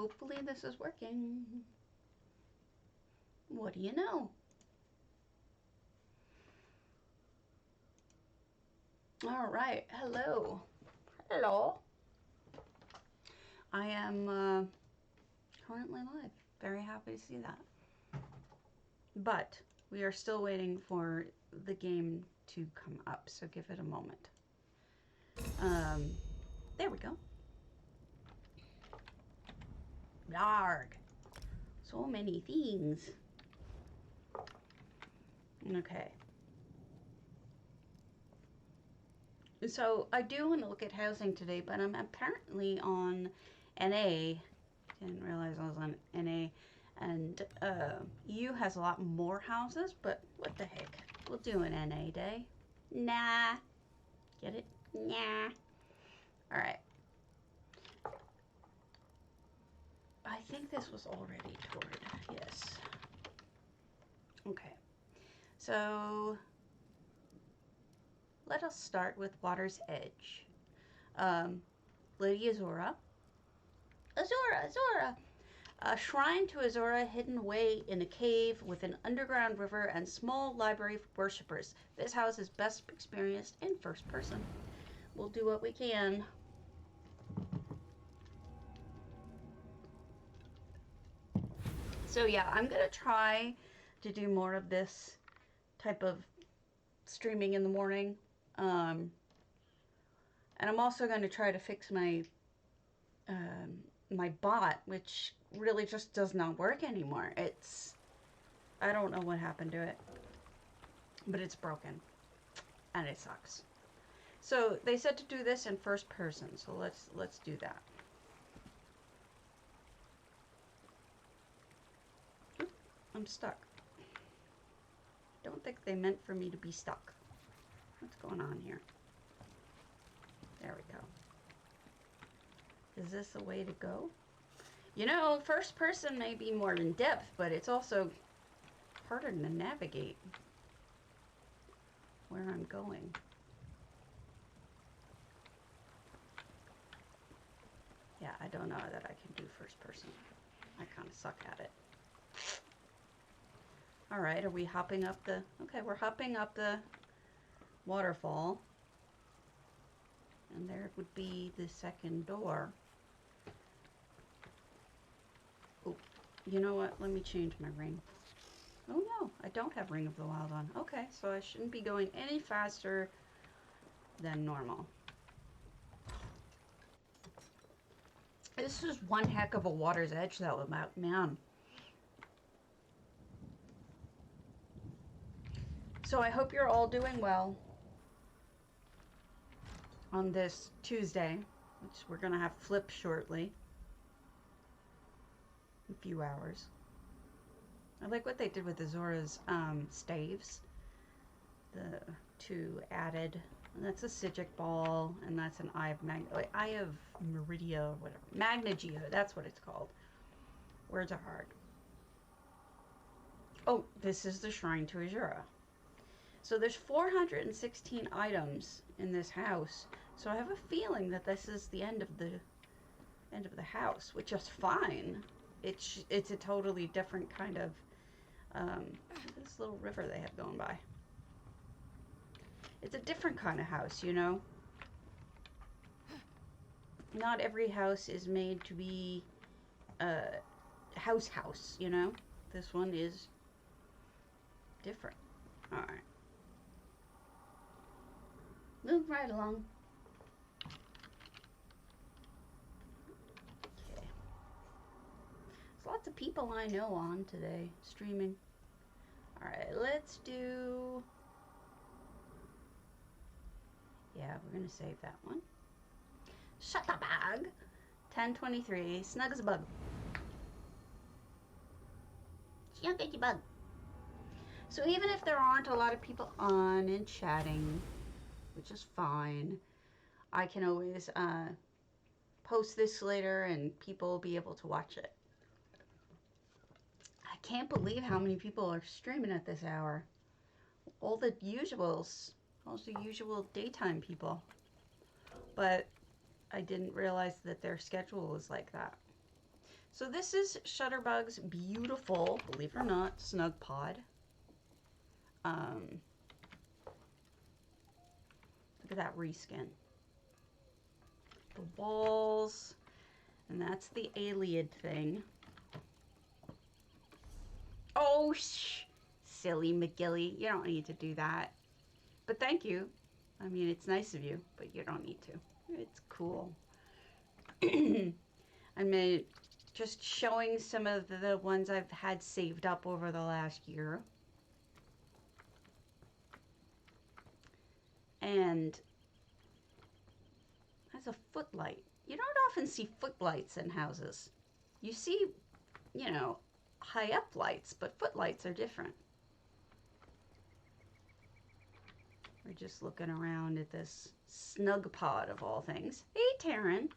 hopefully this is working. What do you know? All right, hello. Hello. I am currently live. Very happy to see that. But we are still waiting for the game to come up, so give it a moment. There we go. Yarg. So many things. Okay. So I do want to look at housing today, but I'm apparently on NA. Didn't realize I was on NA. And EU has a lot more houses, but what the heck. We'll do an NA day. Nah. Get it? Nah. Alright. I think this was already toured. Yes. Okay. So let us start with Water's Edge. Lady Azura. Azura! A shrine to Azura hidden away in a cave with an underground river and small library for worshippers. This house is best experienced in first person. We'll do what we can. So yeah, I'm going to try to do more of this type of streaming in the morning. And I'm also going to try to fix my my bot, which really just does not work anymore. I don't know what happened to it, but it's broken and it sucks. So they said to do this in first person, so let's do that. Oop, I'm stuck. Don't think they meant for me to be stuck. What's going on here? There we go. Is this the way to go? You know, first person may be more in depth, but it's also harder to navigate where I'm going. Yeah, I don't know that I can do first person. I kind of suck at it. All right, are we hopping up the... Okay, we're hopping up the waterfall. And there would be the second door. Oh, you know what? Let me change my ring. Oh no, I don't have Ring of the Wild on. Okay, so I shouldn't be going any faster than normal. This is one heck of a Water's Edge though, man. So I hope you're all doing well on this Tuesday, which we're going to have flip shortly. In a few hours. I like what they did with Azura's staves. The two added. And that's a Sigic ball, and that's an Eye of Meridia, whatever. Magna-Geo, that's what it's called. Words are hard. Oh, this is the Shrine to Azura. So there's 416 items in this house. So I have a feeling that this is the end of the house, which is fine. It's a totally different kind of this little river they have going by. It's a different kind of house, you know. Not every house is made to be a house, you know. This one is different. All right. Move right along. Okay. There's lots of people I know on today streaming. Alright, let's do... Yeah, we're going to save that one. Shut the bag! 1023. Snug as a bug. Snug as a bug. So even if there aren't a lot of people on and chatting, which is fine, I can always post this later and people will be able to watch it. I can't believe how many people are streaming at this hour. All the usuals, all the usual daytime people. But I didn't realize that their schedule was like that. So this is Shutterbug's beautiful, believe it or not, snugpod. Look at that reskin. The walls, and that's the ayleid thing. Oh, silly McGilly, you don't need to do that. But thank you. I mean, it's nice of you, but you don't need to. It's cool. I'm just showing some of the ones I've had saved up over the last year. And as a footlight, you don't often see footlights in houses. You see, you know, high up lights, but footlights are different. We're just looking around at this snugpod of all things. Hey, Taryn.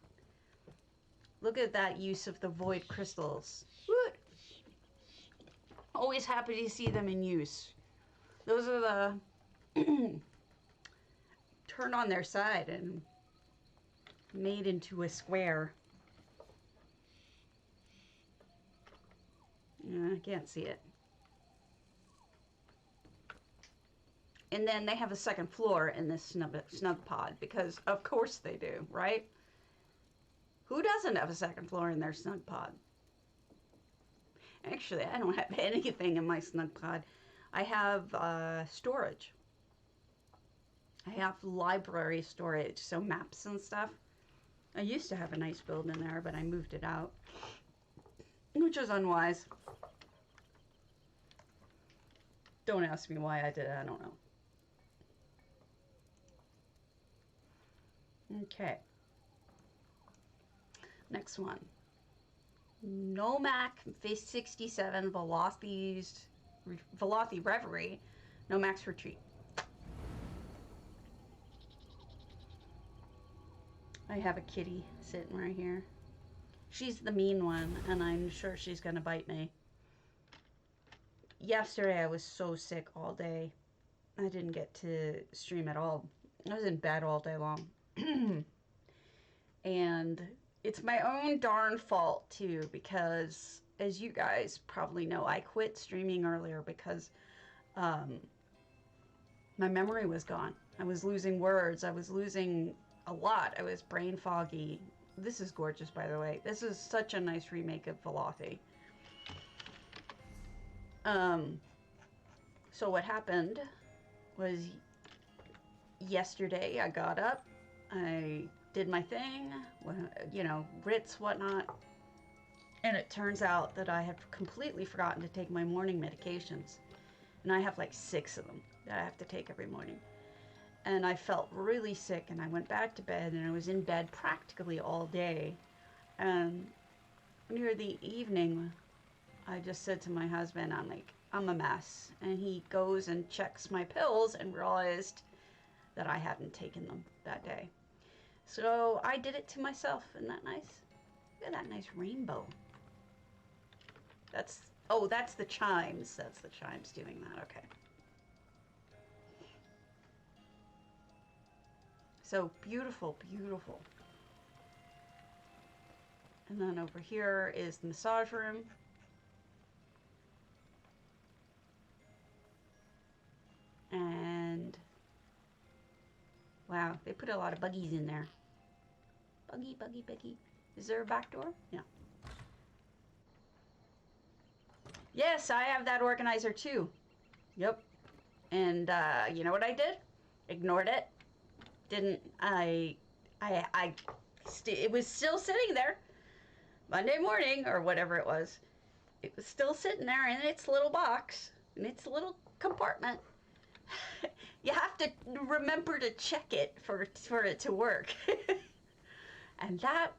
Look at that use of the void crystals. What? Always happy to see them in use. Those are the turned on their side and made into a square. Yeah, I can't see it. And then they have a second floor in this snug pod because of course they do, right? Who doesn't have a second floor in their snug pod? Actually, I don't have anything in my snug pod. I have storage. I have library storage, so maps and stuff. I used to have a nice build in there, but I moved it out, which was unwise. Don't ask me why I did it, I don't know. Okay. Next one. Nomac 67 Velothi Reverie. Nomac's Retreat. I have a kitty sitting right here. She's the mean one, and I'm sure she's gonna bite me. Yesterday I was so sick all day. I didn't get to stream at all. I was in bed all day long. And it's my own darn fault too, because as you guys probably know, I quit streaming earlier because my memory was gone. I was losing words. I was losing a lot. I was brain foggy. This is gorgeous, by the way. This is such a nice remake of Velothi. So what happened was yesterday I got up, I did my thing, you know, Ritz, whatnot, and it turns out that I had completely forgotten to take my morning medications. And I have like 6 of them that I have to take every morning. And I felt really sick, and I went back to bed, and I was in bed practically all day. And near the evening, I just said to my husband, I'm like, I'm a mess. And he goes and checks my pills and realized that I hadn't taken them that day. So I did it to myself. Isn't that nice? Look at that nice rainbow. That's the chimes. That's the chimes doing that. Okay. So beautiful, beautiful. And then over here is the massage room. And wow, they put a lot of buggies in there. Buggy, buggy, buggy. Is there a back door? Yeah. Yes, I have that organizer too. Yep. And you know what I did? Ignored it. It was still sitting there Monday morning or whatever it was. It was still sitting there in its little box, in its little compartment. You have to remember to check it for it to work. And that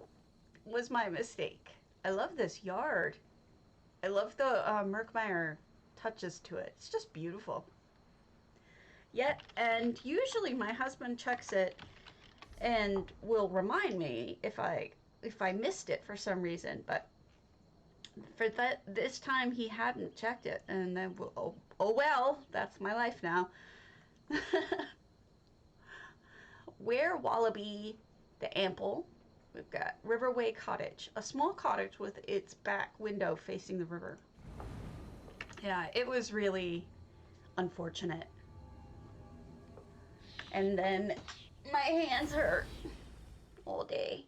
was my mistake. I love this yard. I love the Merkmeyer touches to it. It's just beautiful. Yet, and usually my husband checks it and will remind me if I missed it for some reason, but for this time he hadn't checked it, and then oh well, that's my life now. Where Wallaby the Ample We've got Riverway Cottage, a small cottage with its back window facing the river. Yeah, it was really unfortunate. And then my hands hurt all day.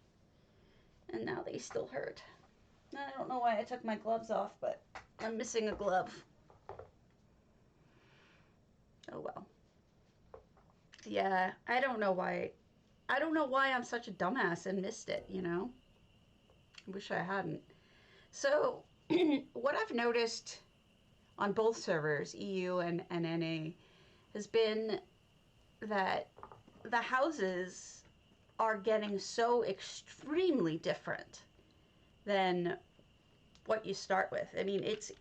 And now they still hurt. I don't know why I took my gloves off, but I'm missing a glove. Oh well. Yeah, I don't know why. I don't know why I'm such a dumbass and missed it, you know? I wish I hadn't. So, what I've noticed on both servers, EU and NA, has been that the houses are getting so extremely different than what you start with. I mean, it's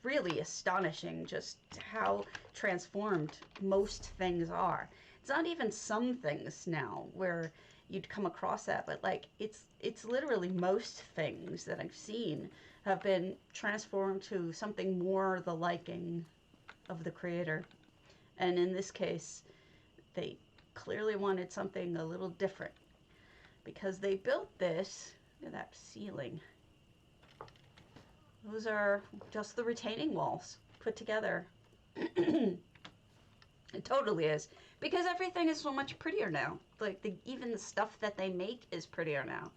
really astonishing just how transformed most things are. It's not even some things now where you'd come across that, but like it's literally most things that I've seen have been transformed to something more the liking of the creator. And in this case, they clearly wanted something a little different because they built this. Look at that ceiling. Those are just the retaining walls put together. It totally is. Because everything is so much prettier now. Like, even the stuff that they make is prettier now.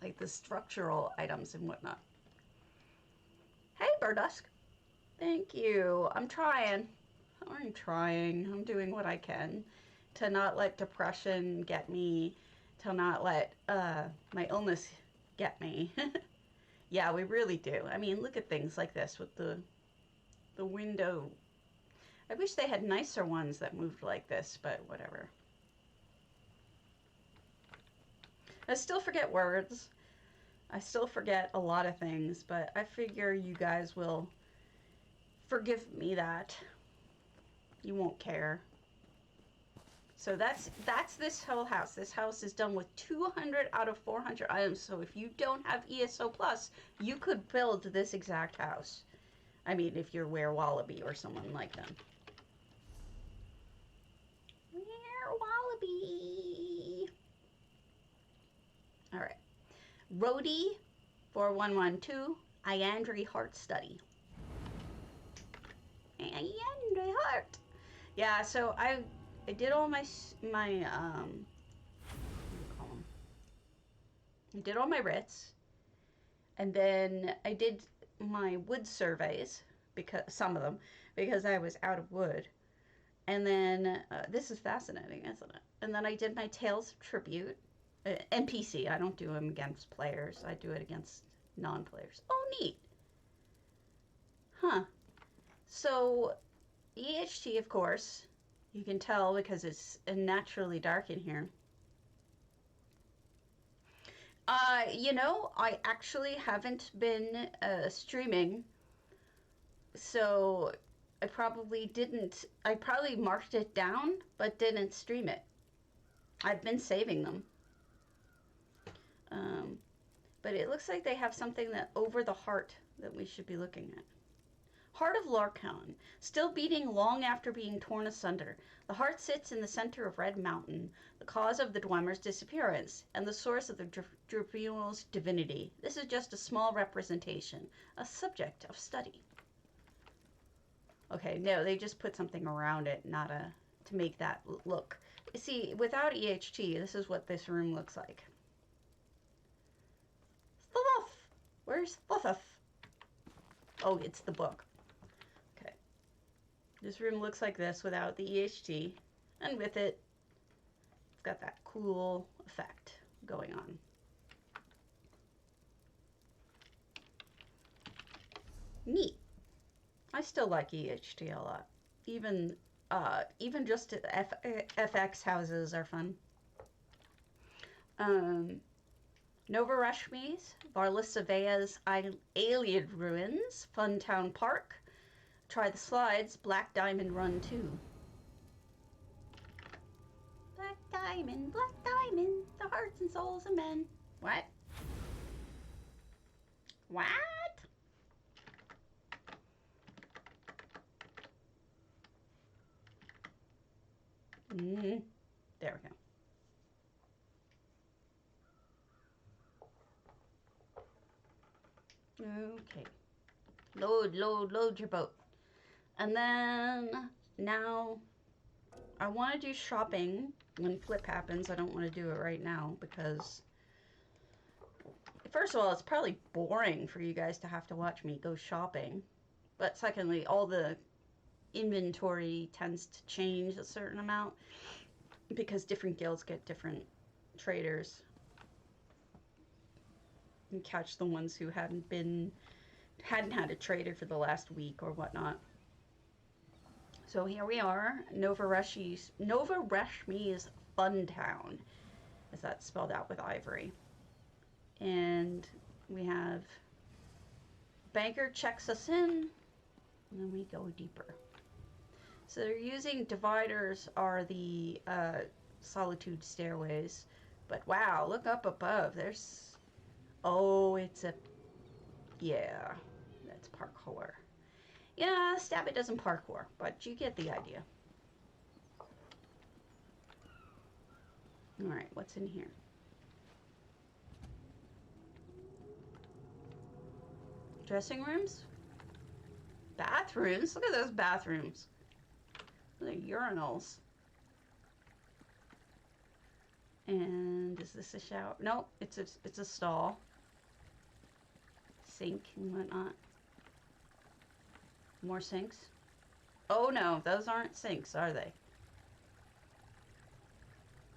Like the structural items and whatnot. Hey, Burdusk. Thank you. I'm trying. I'm doing what I can to not let depression get me, to not let my illness get me. Yeah, we really do. I mean, look at things like this with the window. I wish they had nicer ones that moved like this, but whatever. I still forget words. I still forget a lot of things, but I figure you guys will forgive me that. You won't care. So that's this whole house. This house is done with 200 out of 400 items. So if you don't have ESO Plus, you could build this exact house. I mean, if you're Were Wallaby or someone like them. Were Wallaby. All right. Rhodey 4112, Iandri Heart Study. Iandri Heart. Yeah, so I did all my what do you call them? I did all my writs, and then I did my wood surveys, because some of them, because I was out of wood. And then this is fascinating, isn't it? And then I did my Tales of Tribute, NPC. I don't do them against players. I do it against non-players. Oh, neat. Huh. So EHT, of course, you can tell because it's naturally dark in here. You know, I actually haven't been streaming, so I probably marked it down, but didn't stream it. I've been saving them. But it looks like they have something that over the heart that we should be looking at. Heart of Leprechaun, still beating long after being torn asunder. The heart sits in the center of Red Mountain, the cause of the Dwemer's disappearance, and the source of the tribunal's divinity. This is just a small representation, a subject of study. Okay, no, they just put something around it, not to make that look. See, without EHT, this is what this room looks like. Thuthuff! Where's Thuthuff? Oh, it's the book. Okay. This room looks like this without the EHT, and with it, it's got that cool effect going on. Neat. I still like EHT a lot. Even just FX houses are fun. Nova Rashmi's, Varlisavea's Ayleid Ruins, Funtown Park. Try the slides, Black Diamond Run 2. Black Diamond, the hearts and souls of men. What? What? There we go. Okay. Load your boat. And then now I want to do shopping when flip happens. I don't want to do it right now because first of all, it's probably boring for you guys to have to watch me go shopping. But secondly, all the inventory tends to change a certain amount because different guilds get different traders. And catch the ones who hadn't had a trader for the last week or whatnot. So here we are, Nova Reshmi's Fun Town, as that's spelled out with ivory. And we have banker checks us in, and then we go deeper. So they're using dividers are the solitude stairways, but wow, look up above. There's, oh, it's a, yeah, that's parkour. Yeah, Stabby doesn't parkour, but you get the idea. All right, what's in here? Dressing rooms? Bathrooms? Look at those bathrooms. They're urinals. And is this a shower? Nope, it's a stall. Sink and whatnot. More sinks. Oh no, those aren't sinks, are they?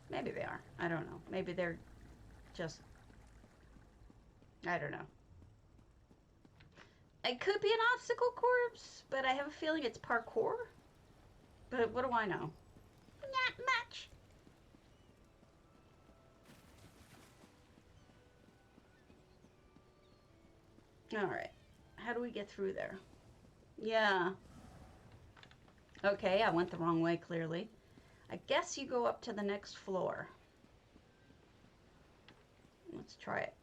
Maybe they are. I don't know. Maybe they're just, I don't know. It could be an obstacle course, but I have a feeling it's parkour. But what do I know? Not much. Alright. How do we get through there? Yeah. Okay, I went the wrong way, clearly. I guess you go up to the next floor. Let's try it.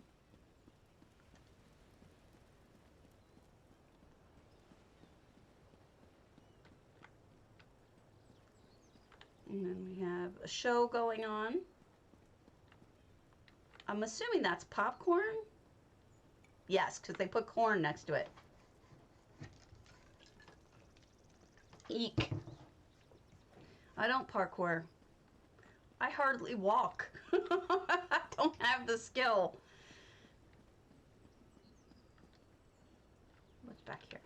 And then we have a show going on. I'm assuming that's popcorn? Yes, because they put corn next to it. Eek. I don't parkour. I hardly walk. I don't have the skill. What's back here?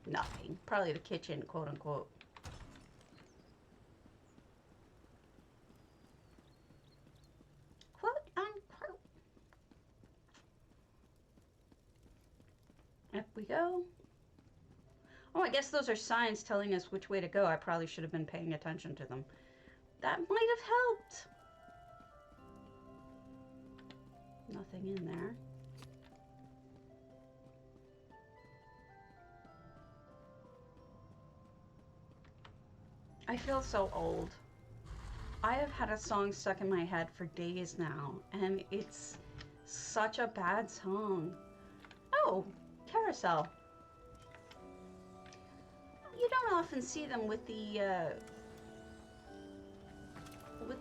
Nothing. Probably the kitchen, quote unquote. Quote unquote. Up we go. Oh, I guess those are signs telling us which way to go. I probably should have been paying attention to them. That might have helped. Nothing in there. I feel so old. I have had a song stuck in my head for days now, and it's such a bad song. Oh, carousel. You don't often see them with the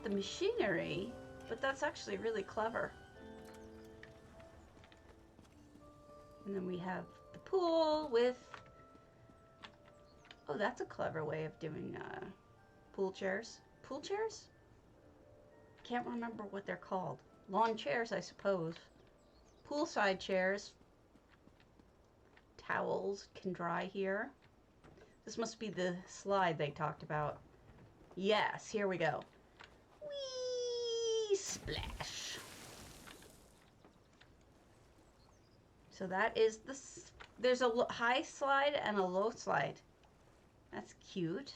machinery, but that's actually really clever. And then we have the pool with, oh, that's a clever way of doing pool chairs. Pool chairs? Can't remember what they're called. Lawn chairs, I suppose. Poolside chairs. Towels can dry here. This must be the slide they talked about. Yes, here we go. Whee! Splash. So that is the... There's a high slide and a low slide. That's cute.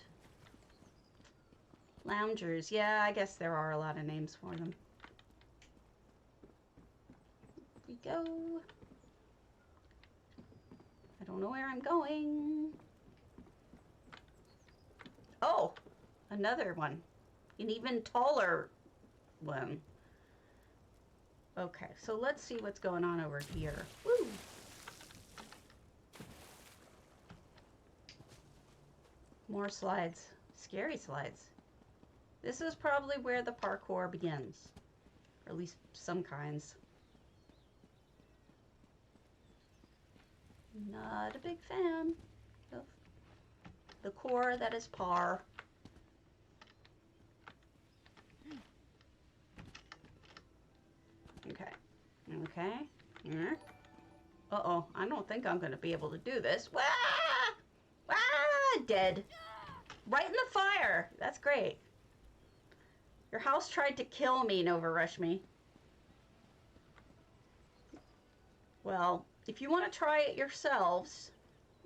Loungers. Yeah, I guess there are a lot of names for them. Here we go. I don't know where I'm going. Oh, another one. An even taller one. Okay, so let's see what's going on over here. Woo! More slides. Scary slides. This is probably where the parkour begins. Or at least some kinds. Not a big fan of the core that is par. Okay. Okay. Yeah. Uh-oh. I don't think I'm going to be able to do this. Wah! Ah! Dead. Right in the fire. That's great. Your house tried to kill me, Nova Rush me. Well, if you want to try it yourselves,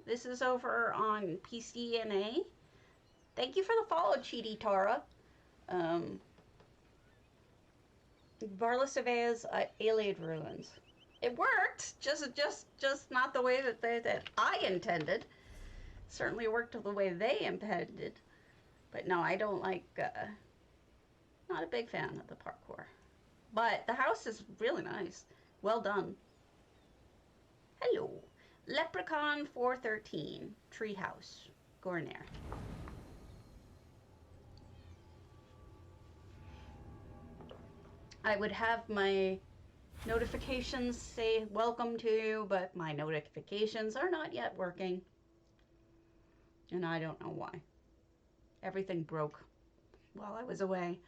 this is over on PCNA. Thank you for the follow, Cheaty Tara. Varlasevea's Ayleid ruins. It worked, just not the way that I intended. Certainly worked the way they intended, but no, I don't like. Not a big fan of the parkour, but the house is really nice. Well done. Hello, Leprechaun 413 Treehouse, Goronir. I would have my notifications say welcome to, but my notifications are not yet working. And I don't know why. Everything broke while I was away.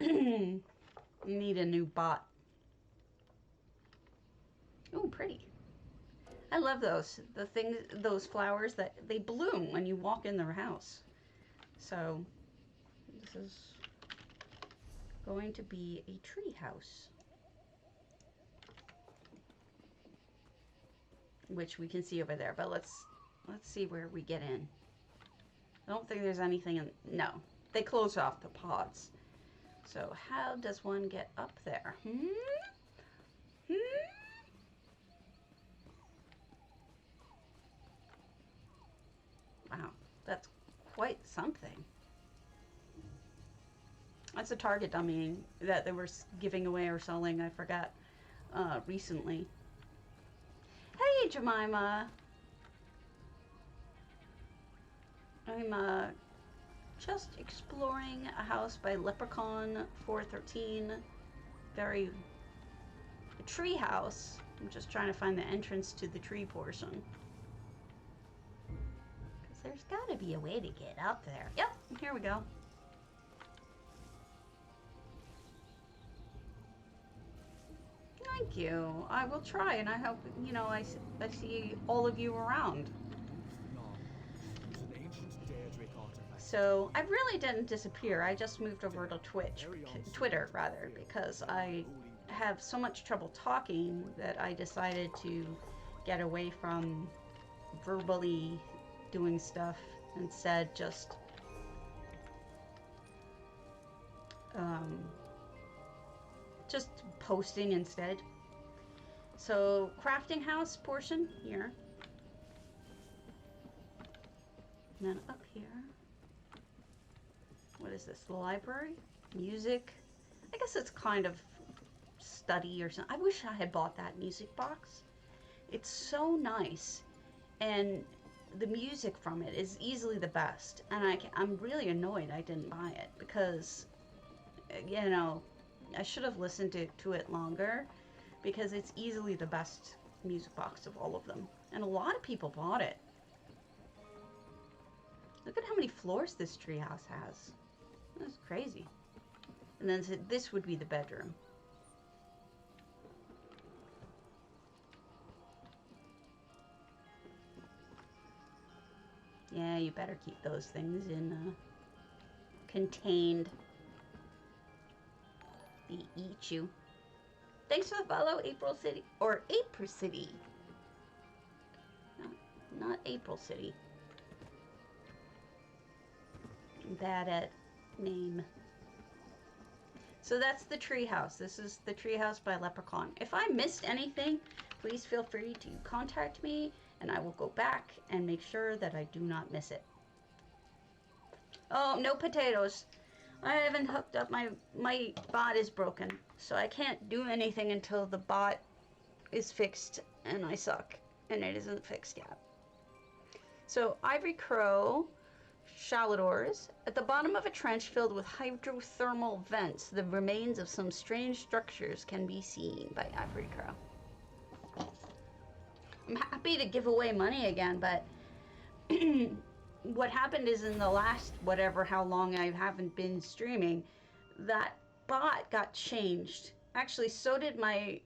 You need a new bot. Oh, pretty. I love those. Those flowers that they bloom when you walk in their house. So this is going to be a tree house, which we can see over there, but let's see where we get in. I don't think there's anything in, no, they closed off the pods. So how does one get up there? Wow, that's quite something. That's a Target dummy that they were giving away or selling, I forgot, recently. Hey, Jemima. I'm just exploring a house by Leprechaun 413. A tree house. I'm just trying to find the entrance to the tree portion. Because there's got to be a way to get up there. Yep, here we go. Thank you. I will try, and I hope, you know, I see all of you around. So I really didn't disappear. I just moved over to Twitter rather, because I have so much trouble talking that I decided to get away from verbally doing stuff, instead just posting instead. So crafting house portion here, and then up here, what is this, library, music, I guess it's kind of study or something. I wish I had bought that music box. It's so nice, and the music from it is easily the best, and I'm really annoyed I didn't buy it, because, you know, I should have listened to it longer, because it's easily the best music box of all of them, and a lot of people bought it. Look at how many floors this treehouse has. That's crazy. And then this would be the bedroom. Yeah, you better keep those things in contained. They eat you. Thanks for the follow, April City, or April City. Not April City. Bad at name. So that's the treehouse. This is the treehouse by Leprechaun. If I missed anything, please feel free to contact me, and I will go back and make sure that I do not miss it. Oh, no potatoes. I haven't hooked up, my bot is broken, so I can't do anything until the bot is fixed, and I suck, and it isn't fixed yet. So Ivory Crow, shalidors. At the bottom of a trench filled with hydrothermal vents, the remains of some strange structures can be seen by Ivory Crow. I'm happy to give away money again, but what happened is in the last whatever how long I haven't been streaming, that bot got changed. Actually, so did my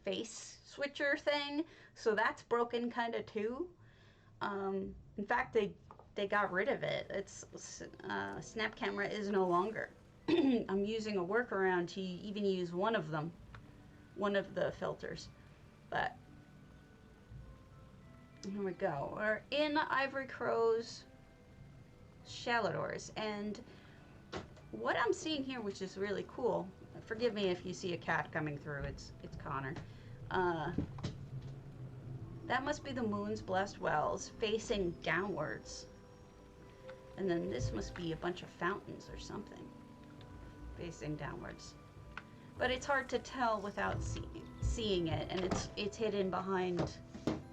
face switcher thing, so that's broken kind of too. In fact, they got rid of it. It's Snap Camera is no longer. I'm using a workaround to even use one of them, one of the filters. But here we go. We're in Ivory Crow's shalidors, and what I'm seeing here, which is really cool. Forgive me if you see a cat coming through. It's Connor. That must be the moon's blessed wells facing downwards. And then this must be a bunch of fountains or something facing downwards. But it's hard to tell without seeing it, and it's hidden behind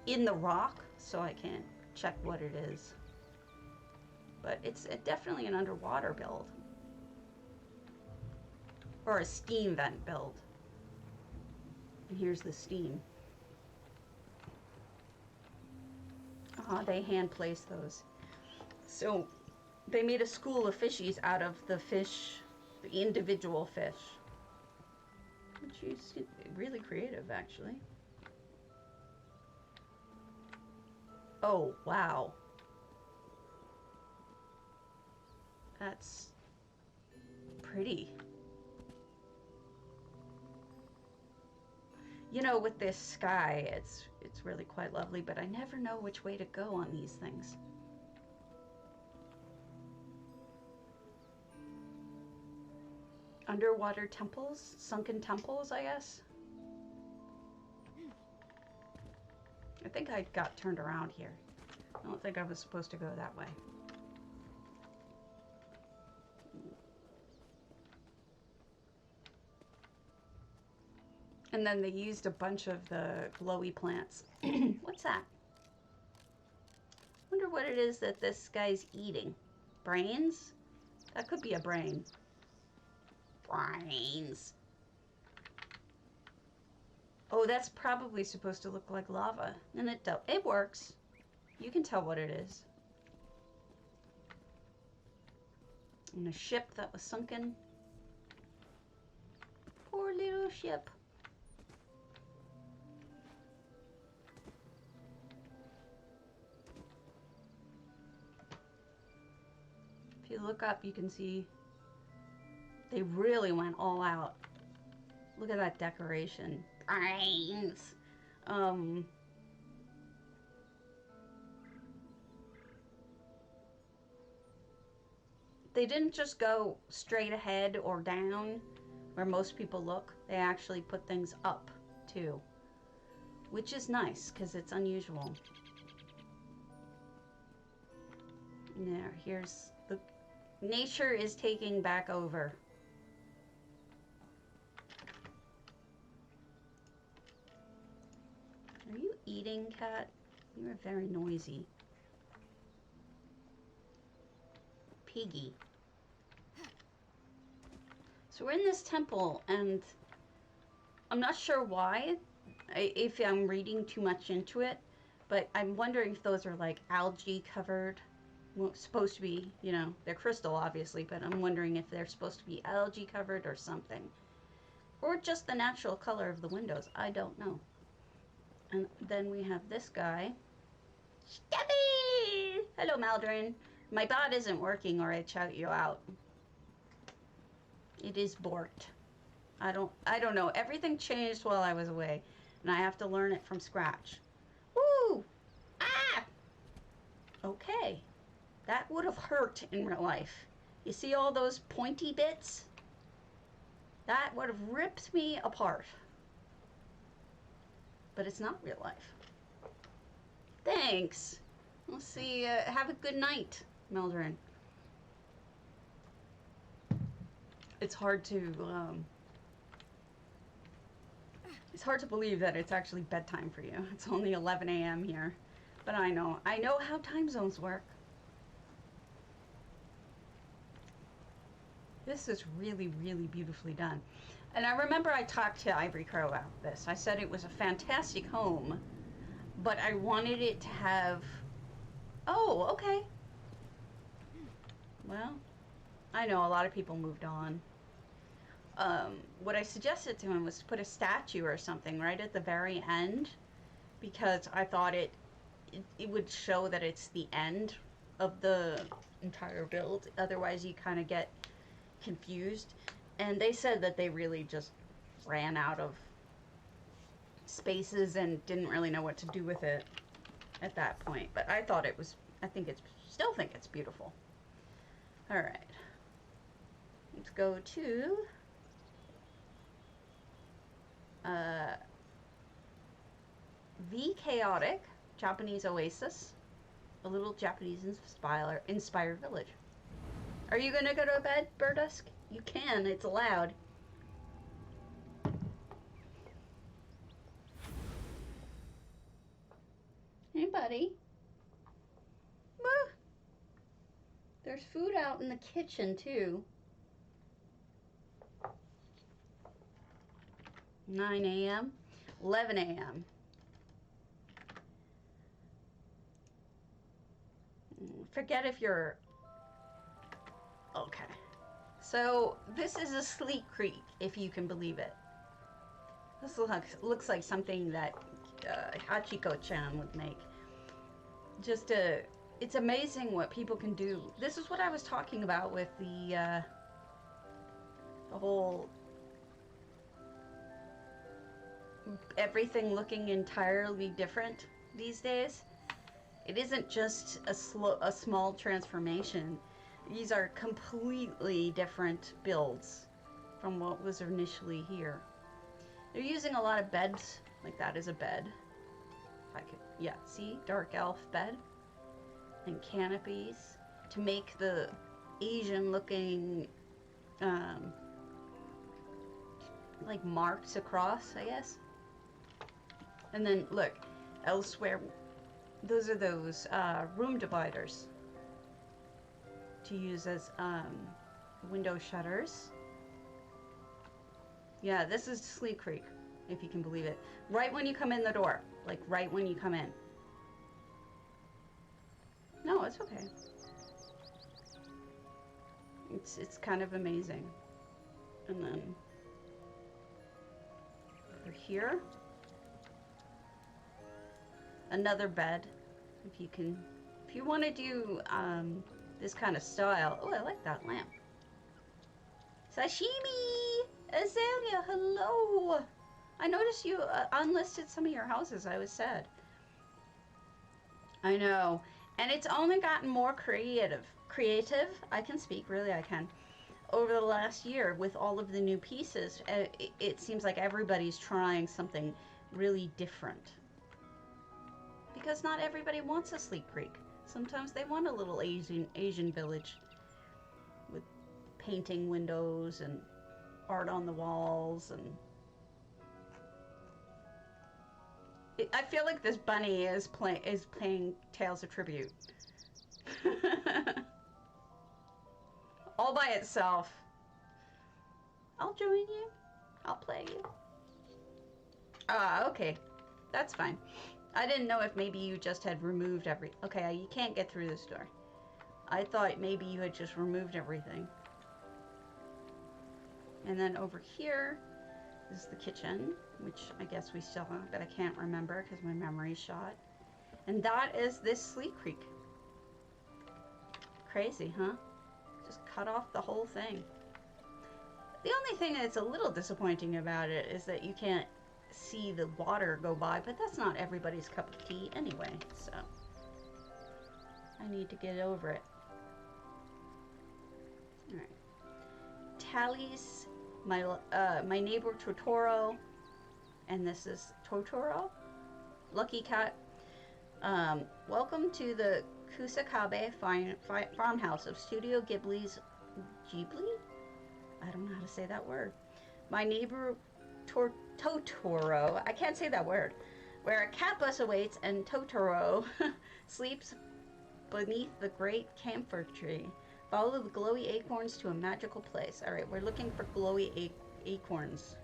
in the rock, so I can't check what it is. But it's definitely an underwater build. Or a steam vent build. And here's the steam. They hand place those. So they made a school of fishies out of the fish, the individual fish. Which is really creative, actually. Oh, wow. That's pretty. You know, with this sky, it's really quite lovely, but I never know which way to go on these things. Underwater temples? Sunken temples, I guess? I think I got turned around here. I don't think I was supposed to go that way. And then they used a bunch of the glowy plants. What's that? Wonder what it is that this guy's eating. Brains? That could be a brain. Brains. Oh, that's probably supposed to look like lava. And it works. You can tell what it is. And a ship that was sunken. Poor little ship. If you look up, you can see they really went all out. Look at that decoration. Brains. They didn't just go straight ahead or down where most people look. They actually put things up too, which is nice because it's unusual. There, here's the nature is taking back over. Are you eating, cat? You are very noisy. Piggy. So we're in this temple, and I'm not sure why, if I'm reading too much into it, but I'm wondering if those are like algae covered. Well, supposed to be, you know, they're crystal obviously, but I'm wondering if they're supposed to be algae covered or something. Or just the natural color of the windows. I don't know. And then we have this guy. Stubby! Hello, Maldrin. My bot isn't working or I'd shout you out. It is borked. I don't know. Everything changed while I was away, and I have to learn it from scratch. Woo! Ah! Okay. That would have hurt in real life. You see all those pointy bits? That would have ripped me apart. But it's not real life. Thanks. We'll see. Have a good night, Meldrin. It's hard to believe that it's actually bedtime for you. It's only 11 a.m. here, but I know how time zones work. This is really, really beautifully done. And I remember I talked to Ivory Crow about this. I said it was a fantastic home, but I wanted it to have... Oh, okay. Well, I know a lot of people moved on. What I suggested to him was to put a statue or something right at the very end, because I thought it would show that it's the end of the entire build. Otherwise, you kind of get confused. And they said that they really just ran out of spaces and didn't really know what to do with it at that point. But I thought it was, still think it's beautiful. All right. Let's go to the chaotic Japanese Oasis, a little Japanese inspired village. Are you gonna go to bed, Burdusk? You can, it's allowed. Hey, buddy. There's food out in the kitchen, too. 9 a.m., 11 a.m. Forget if you're... Okay. So, this is a sleek creek, if you can believe it. This looks like something that Hachiko-chan would make. Just a... It's amazing what people can do. This is what I was talking about with the whole... everything looking entirely different these days. It isn't just a small transformation. These are completely different builds from what was initially here. They're using a lot of beds, like that is a bed. Yeah, see? Dark elf bed. And canopies to make the Asian looking like marks across, I guess. And then look, elsewhere, those are those room dividers to use as window shutters. Yeah, this is Sleep Creek, if you can believe it. Right when you come in the door, like right when you come in. No, it's okay. It's kind of amazing. And then over here, another bed. If you want to do this kind of style. Oh, I like that lamp. Sashimi! Azalea, hello! I noticed you unlisted some of your houses. I was sad. I know. And it's only gotten more creative. I can speak, really I can. Over the last year with all of the new pieces, it seems like everybody's trying something really different. Because not everybody wants a Sleep Creek. Sometimes they want a little Asian village with painting windows and art on the walls and... I feel like this bunny is playing Tales of Tribute. All by itself. I'll join you. I'll play you. Okay. That's fine. I didn't know if maybe you just had removed Okay, you can't get through this door. I thought maybe you had just removed everything. And then over here is the kitchen, which I guess we still have, but I can't remember because my memory's shot. And that is this Sleep Creek. Crazy, huh? Just cut off the whole thing. The only thing that's a little disappointing about it is that you can't see the water go by, but that's not everybody's cup of tea anyway, so I need to get over it. Alright. Tally's my neighbor Totoro, and this is Totoro, Lucky Cat. Welcome to the Kusakabe farmhouse of Studio Ghibli's Ghibli? I don't know how to say that word. My neighbor Totoro, I can't say that word, where a cat bus awaits and Totoro sleeps beneath the great camphor tree. Follow the glowy acorns to a magical place. Alright, we're looking for glowy acorns.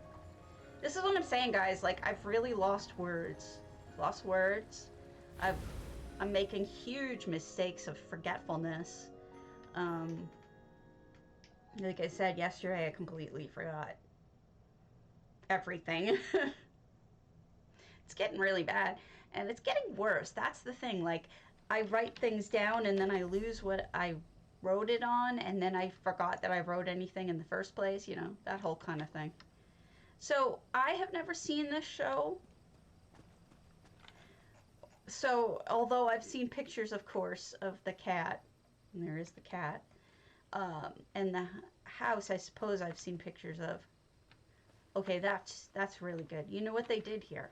This is what I'm saying, guys. Like, I've really lost words lost words. I'm making huge mistakes of forgetfulness. Like I said yesterday, I completely forgot everything. It's getting really bad, and it's getting worse. That's the thing. Like, I write things down and then I lose what I wrote it on, and then I forgot that I wrote anything in the first place, you know, that whole kind of thing. So I have never seen this show. So although I've seen pictures, of course, of the cat, and there is the cat, and the house, I suppose I've seen pictures of. Okay, that's really good. You know what they did here?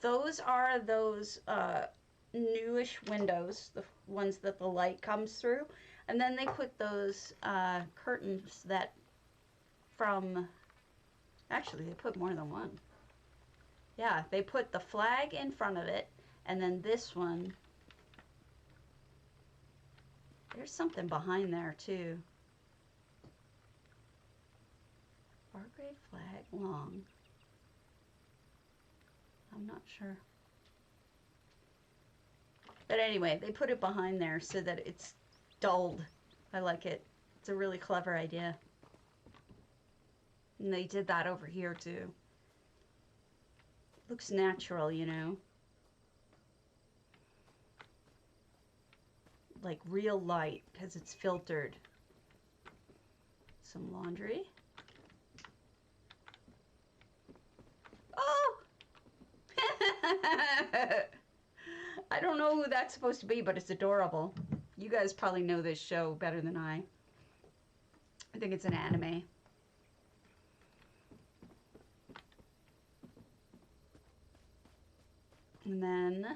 Those are those newish windows, the ones that the light comes through, and then they put those curtains that actually they put more than one. Yeah, they put the flag in front of it, and then this one, there's something behind there too. Bar-grade flag, long. I'm not sure. But anyway, they put it behind there so that it's dulled. I like it. It's a really clever idea. And they did that over here too. Looks natural, you know. Like real light, because it's filtered. Some laundry. Oh! I don't know who that's supposed to be, but it's adorable. You guys probably know this show better than I. I think it's an anime. And then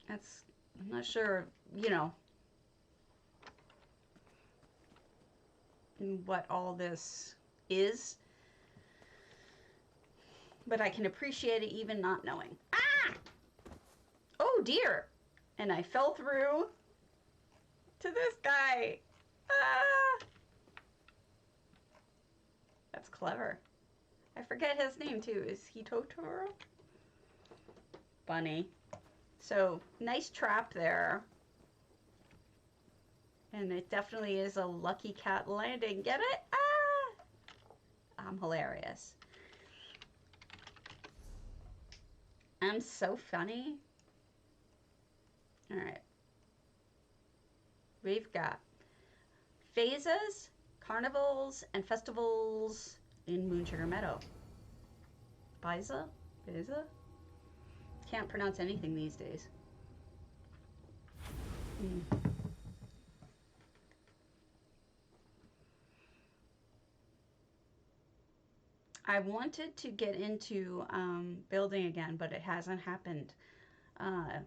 that's, I'm not sure, you know, what all this is, but I can appreciate it even not knowing. Ah! Oh dear! And I fell through to this guy. Ah! That's clever. I forget his name too. Is he Totoro? Funny. So, nice trap there. And it definitely is a lucky cat landing. Get it? Ah! I'm hilarious. I'm so funny. Alright. We've got phases, carnivals, and festivals in Moonsugar Meadow. Biza? Biza? Can't pronounce anything these days. I wanted to get into building again, but it hasn't happened. I'm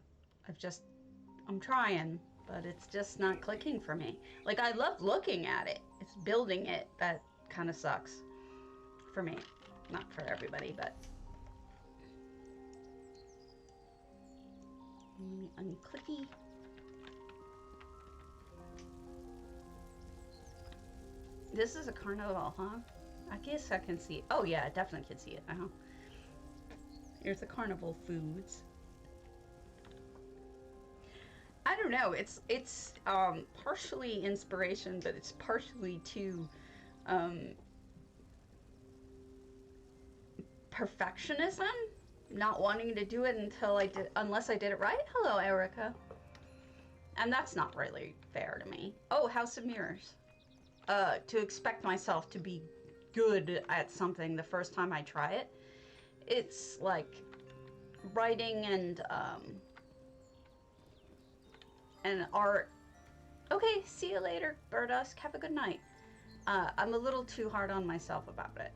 trying, but it's just not clicking for me. Like, I love looking at it. It's building it that kind of sucks. For me. Not for everybody, but... Unclicky. This is a carnival, huh? I guess I can see it. Oh yeah, I definitely can see it. Here's the carnival foods. I don't know. It's partially inspiration, but it's partially too perfectionism. Not wanting to do it unless I did it right. Hello, Erica. And that's not really fair to me. Oh, House of Mirrors. To expect myself to be good at something the first time I try it. It's like writing and art. Okay, see you later, Burdusk. Have a good night. I'm a little too hard on myself about it.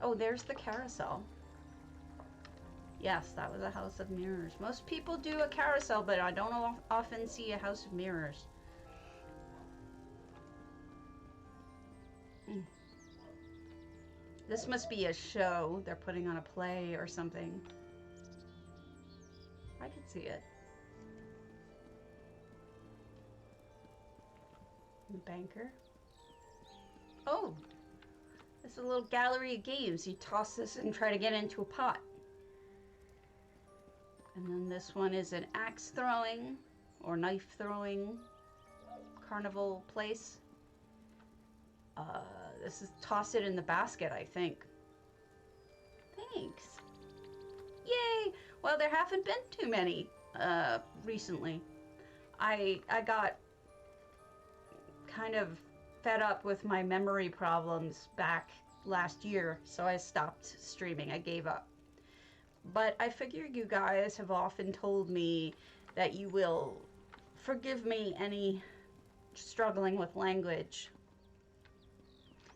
Oh, there's the carousel. Yes, that was a House of Mirrors. Most people do a carousel, but I don't often see a House of Mirrors. This must be a show. They're putting on a play or something. I can see it. The banker. Oh, This is a little gallery of games. You toss this and try to get into a pot. And then this one is an axe throwing or knife throwing carnival place. This is toss it in the basket, I think. Thanks. Yay! Well, there haven't been too many recently. I got kind of fed up with my memory problems back last year, so I stopped streaming. I gave up. But I figure you guys have often told me that you will forgive me any struggling with language.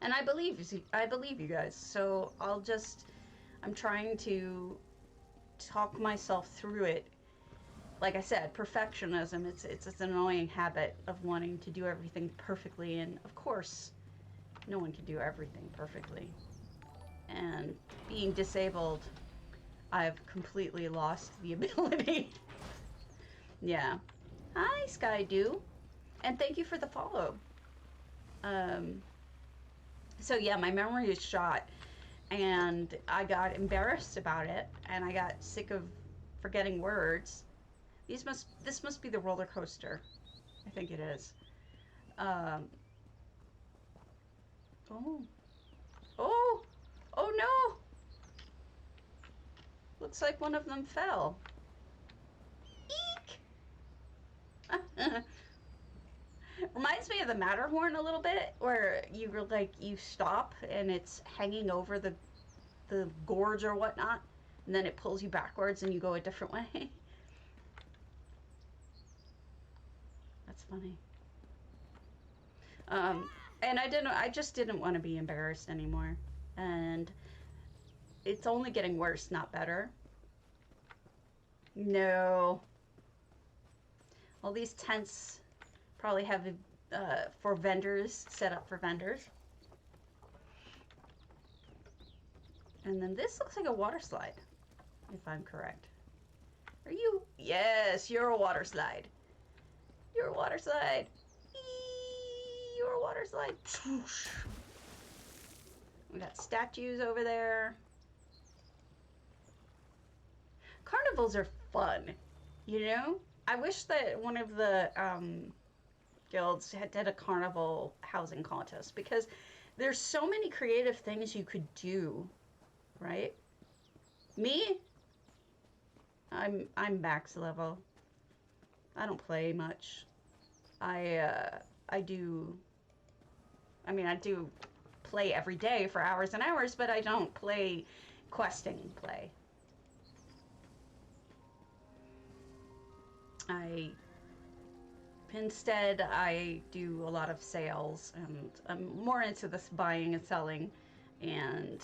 And I believe you guys. So I'm trying to talk myself through it. Like I said, perfectionism, it's an annoying habit of wanting to do everything perfectly, and of course, no one can do everything perfectly. And being disabled, I've completely lost the ability. Yeah. Hi, Skydew. And thank you for the follow. So yeah, my memory is shot, and I got embarrassed about it, and I got sick of forgetting words. This must be the roller coaster. I think it is. Oh. Oh! Oh no! Looks like one of them fell. Eek! Reminds me of the Matterhorn a little bit, where you stop and it's hanging over the gorge or whatnot, and then it pulls you backwards and you go a different way. That's funny. And I just didn't want to be embarrassed anymore. And it's only getting worse, not better. No. All these tents probably have for vendors, set up for vendors. And then this looks like a water slide, if I'm correct. Are you? Yes, you're a water slide. You're a water slide. Eee, you're a water slide. We got statues over there. Carnivals are fun, you know? I wish that one of the guilds did a carnival housing contest, because there's so many creative things you could do, right? Me? I'm max level. I don't play much. I do play every day for hours and hours, but I don't play questing play. Instead, I do a lot of sales, and I'm more into this buying and selling, and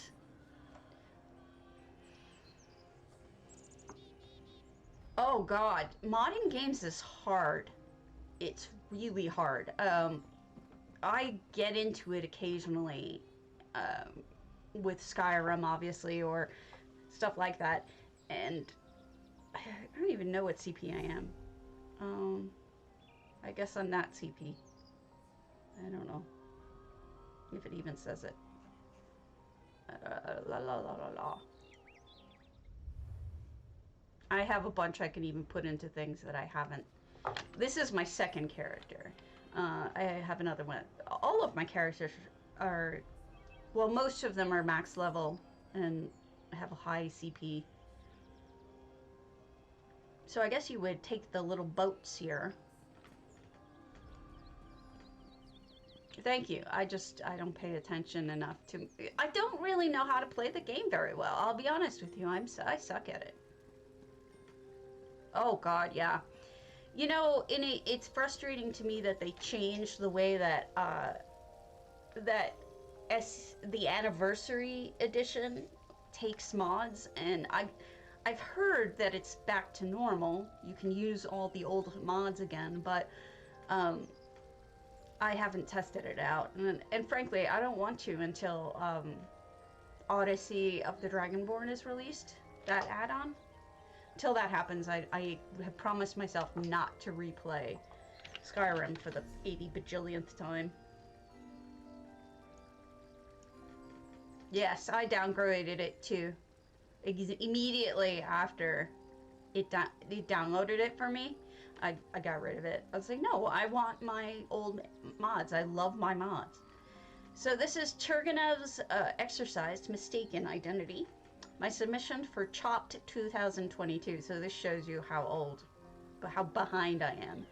oh god, modding games is hard. It's really hard. I get into it occasionally, with Skyrim, obviously, or stuff like that, and I don't even know what CP I am. I guess I'm not CP. I don't know if it even says it. La la la la la. I have a bunch I can even put into things that I haven't. This is my second character. I have another one. All of my characters are, well, most of them are max level and have a high CP. So I guess you would take the little boats here. Thank you. I don't pay attention enough to. I don't really know how to play the game very well. I'll be honest with you. I suck at it. Oh God, yeah. You know, it's frustrating to me that they changed the way that the anniversary edition takes mods, and I've heard that it's back to normal. You can use all the old mods again, but I haven't tested it out, and frankly, I don't want to until Odyssey of the Dragonborn is released, that add-on. Until that happens, I have promised myself not to replay Skyrim for the 80 bajillionth time. Yes, I downgraded it too. Immediately after it downloaded it for me, I got rid of it. I was like, no, I want my old mods. I love my mods. So this is Turgenev's Exorcised Mistaken Identity. My submission for Chopped 2022. So this shows you how old, but how behind I am.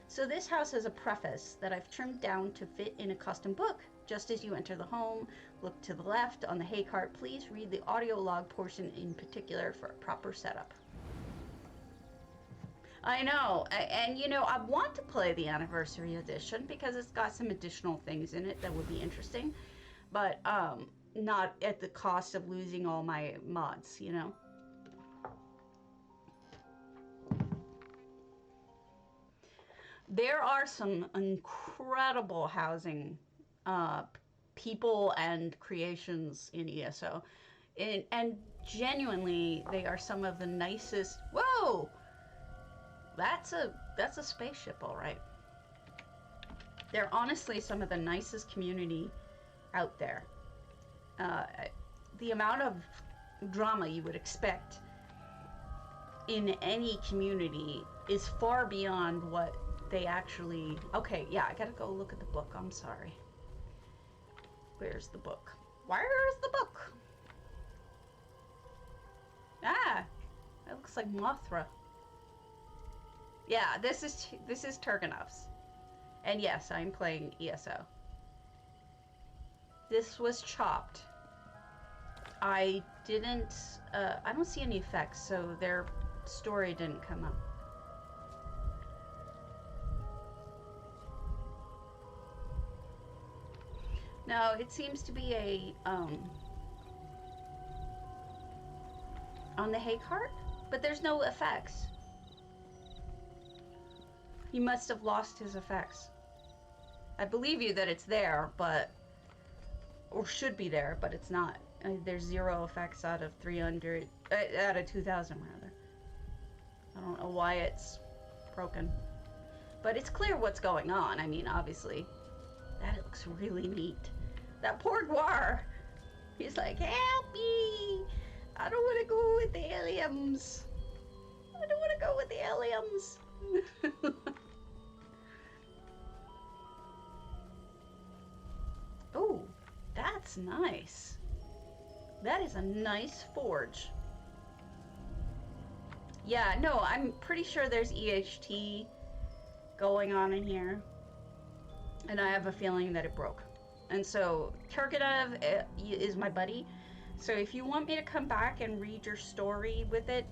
So this house has a preface that I've trimmed down to fit in a custom book. Just as you enter the home, look to the left on the hay cart. Please read the audio log portion in particular for a proper setup. I know, and you know, I want to play the anniversary edition because it's got some additional things in it that would be interesting, but not at the cost of losing all my mods, you know? There are some incredible housing people and creations in ESO, and genuinely, they are some of the nicest. Whoa! That's a spaceship, all right. They're honestly some of the nicest community out there. The amount of drama you would expect in any community is far beyond what they actually... Okay, yeah, I gotta go look at the book. I'm sorry. Where's the book? Where's the book? Ah, that looks like Mothra. Yeah, this is Turgenev's. And yes, I'm playing ESO. This was chopped. I don't see any effects, so their story didn't come up. No, it seems to be a, on the hay cart, but there's no effects. He must have lost his effects. I believe you that it's there, but... Or should be there, but it's not. There's 0 effects out of 300... out of 2,000, rather. I don't know why it's broken. But it's clear what's going on. I mean, obviously. That looks really neat. That poor Guar! He's like, help me! I don't want to go with the aliens. I don't want to go with the aliens. Oh, that's nice. That is a nice forge. Yeah, no, I'm pretty sure there's EHT going on in here. And I have a feeling that it broke. And so, Turgenev is my buddy. So if you want me to come back and read your story with it,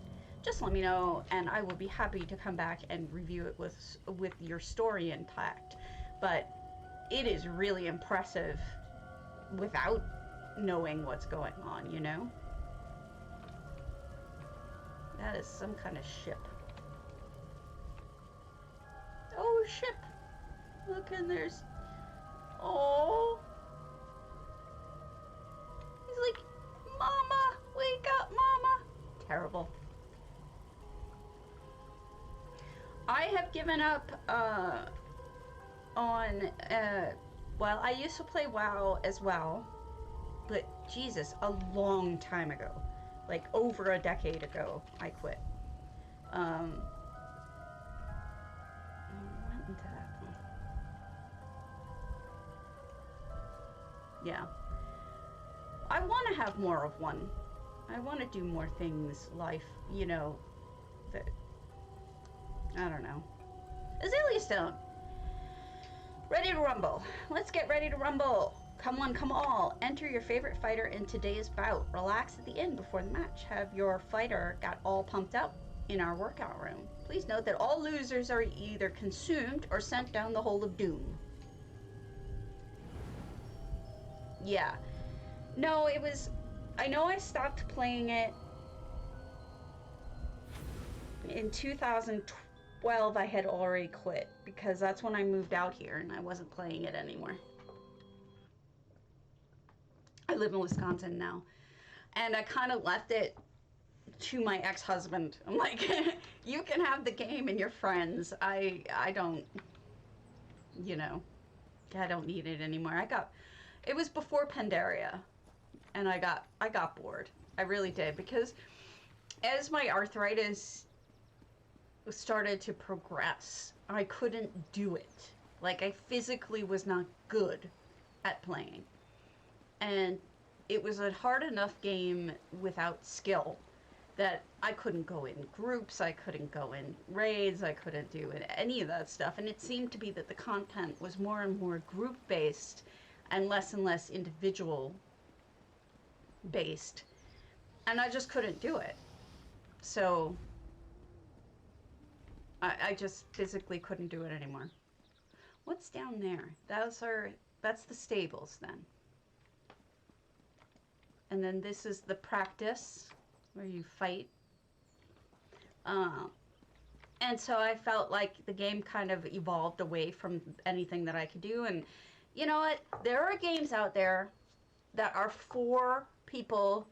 just let me know, and I will be happy to come back and review it with your story intact. But it is really impressive without knowing what's going on, you know? That is some kind of ship. Oh, ship! Look, and there's... Oh! He's like, Mama! Wake up, Mama! Terrible. I have given up on, well, I used to play WoW as well, but Jesus, a long time ago, like over a decade ago, I quit. I went into that one. Yeah. I want to have more of one. I want to do more things, life, you know, that, I don't know. Azalea Stone. Ready to rumble. Let's get ready to rumble. Come one, come all. Enter your favorite fighter in today's bout. Relax at the end before the match. Have your fighter got all pumped up in our workout room. Please note that all losers are either consumed or sent down the hole of doom. Yeah. No, it was... I know I stopped playing it in 2012. I had already quit because that's when I moved out here and I wasn't playing it anymore. I live in Wisconsin now, and I kind of left it to my ex-husband. I'm like, you can have the game and your friends. I don't, you know, I don't need it anymore. It was before Pandaria, and I got bored. I really did, because as my arthritis started to progress, I couldn't do it. Like, I physically was not good at playing. And it was a hard enough game without skill that I couldn't go in groups, I couldn't go in raids, I couldn't do any of that stuff. And it seemed to be that the content was more and more group-based and less individual based. And I just couldn't do it. So I just physically couldn't do it anymore. What's down there? That's the stables then. And then this is the practice where you fight. And so I felt like the game kind of evolved away from anything that I could do. And you know what? There are games out there that are for people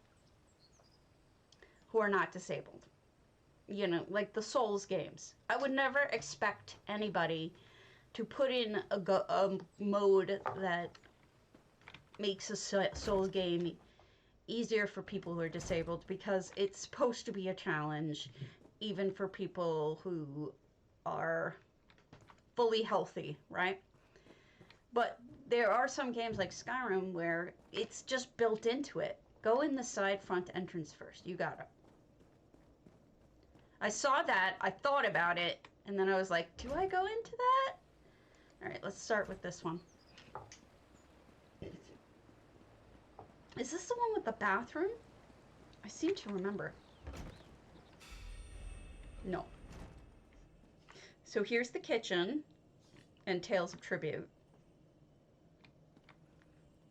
who are not disabled. You know, like the Souls games. I would never expect anybody to put in a mode that makes a Souls game easier for people who are disabled, because it's supposed to be a challenge even for people who are fully healthy, right? But there are some games like Skyrim where it's just built into it. Go in the side front entrance first. You got it. I saw that, I thought about it, and then I was like, do I go into that? All right, let's start with this one. Is this the one with the bathroom? I seem to remember. No. So here's the kitchen and Tales of Tribute.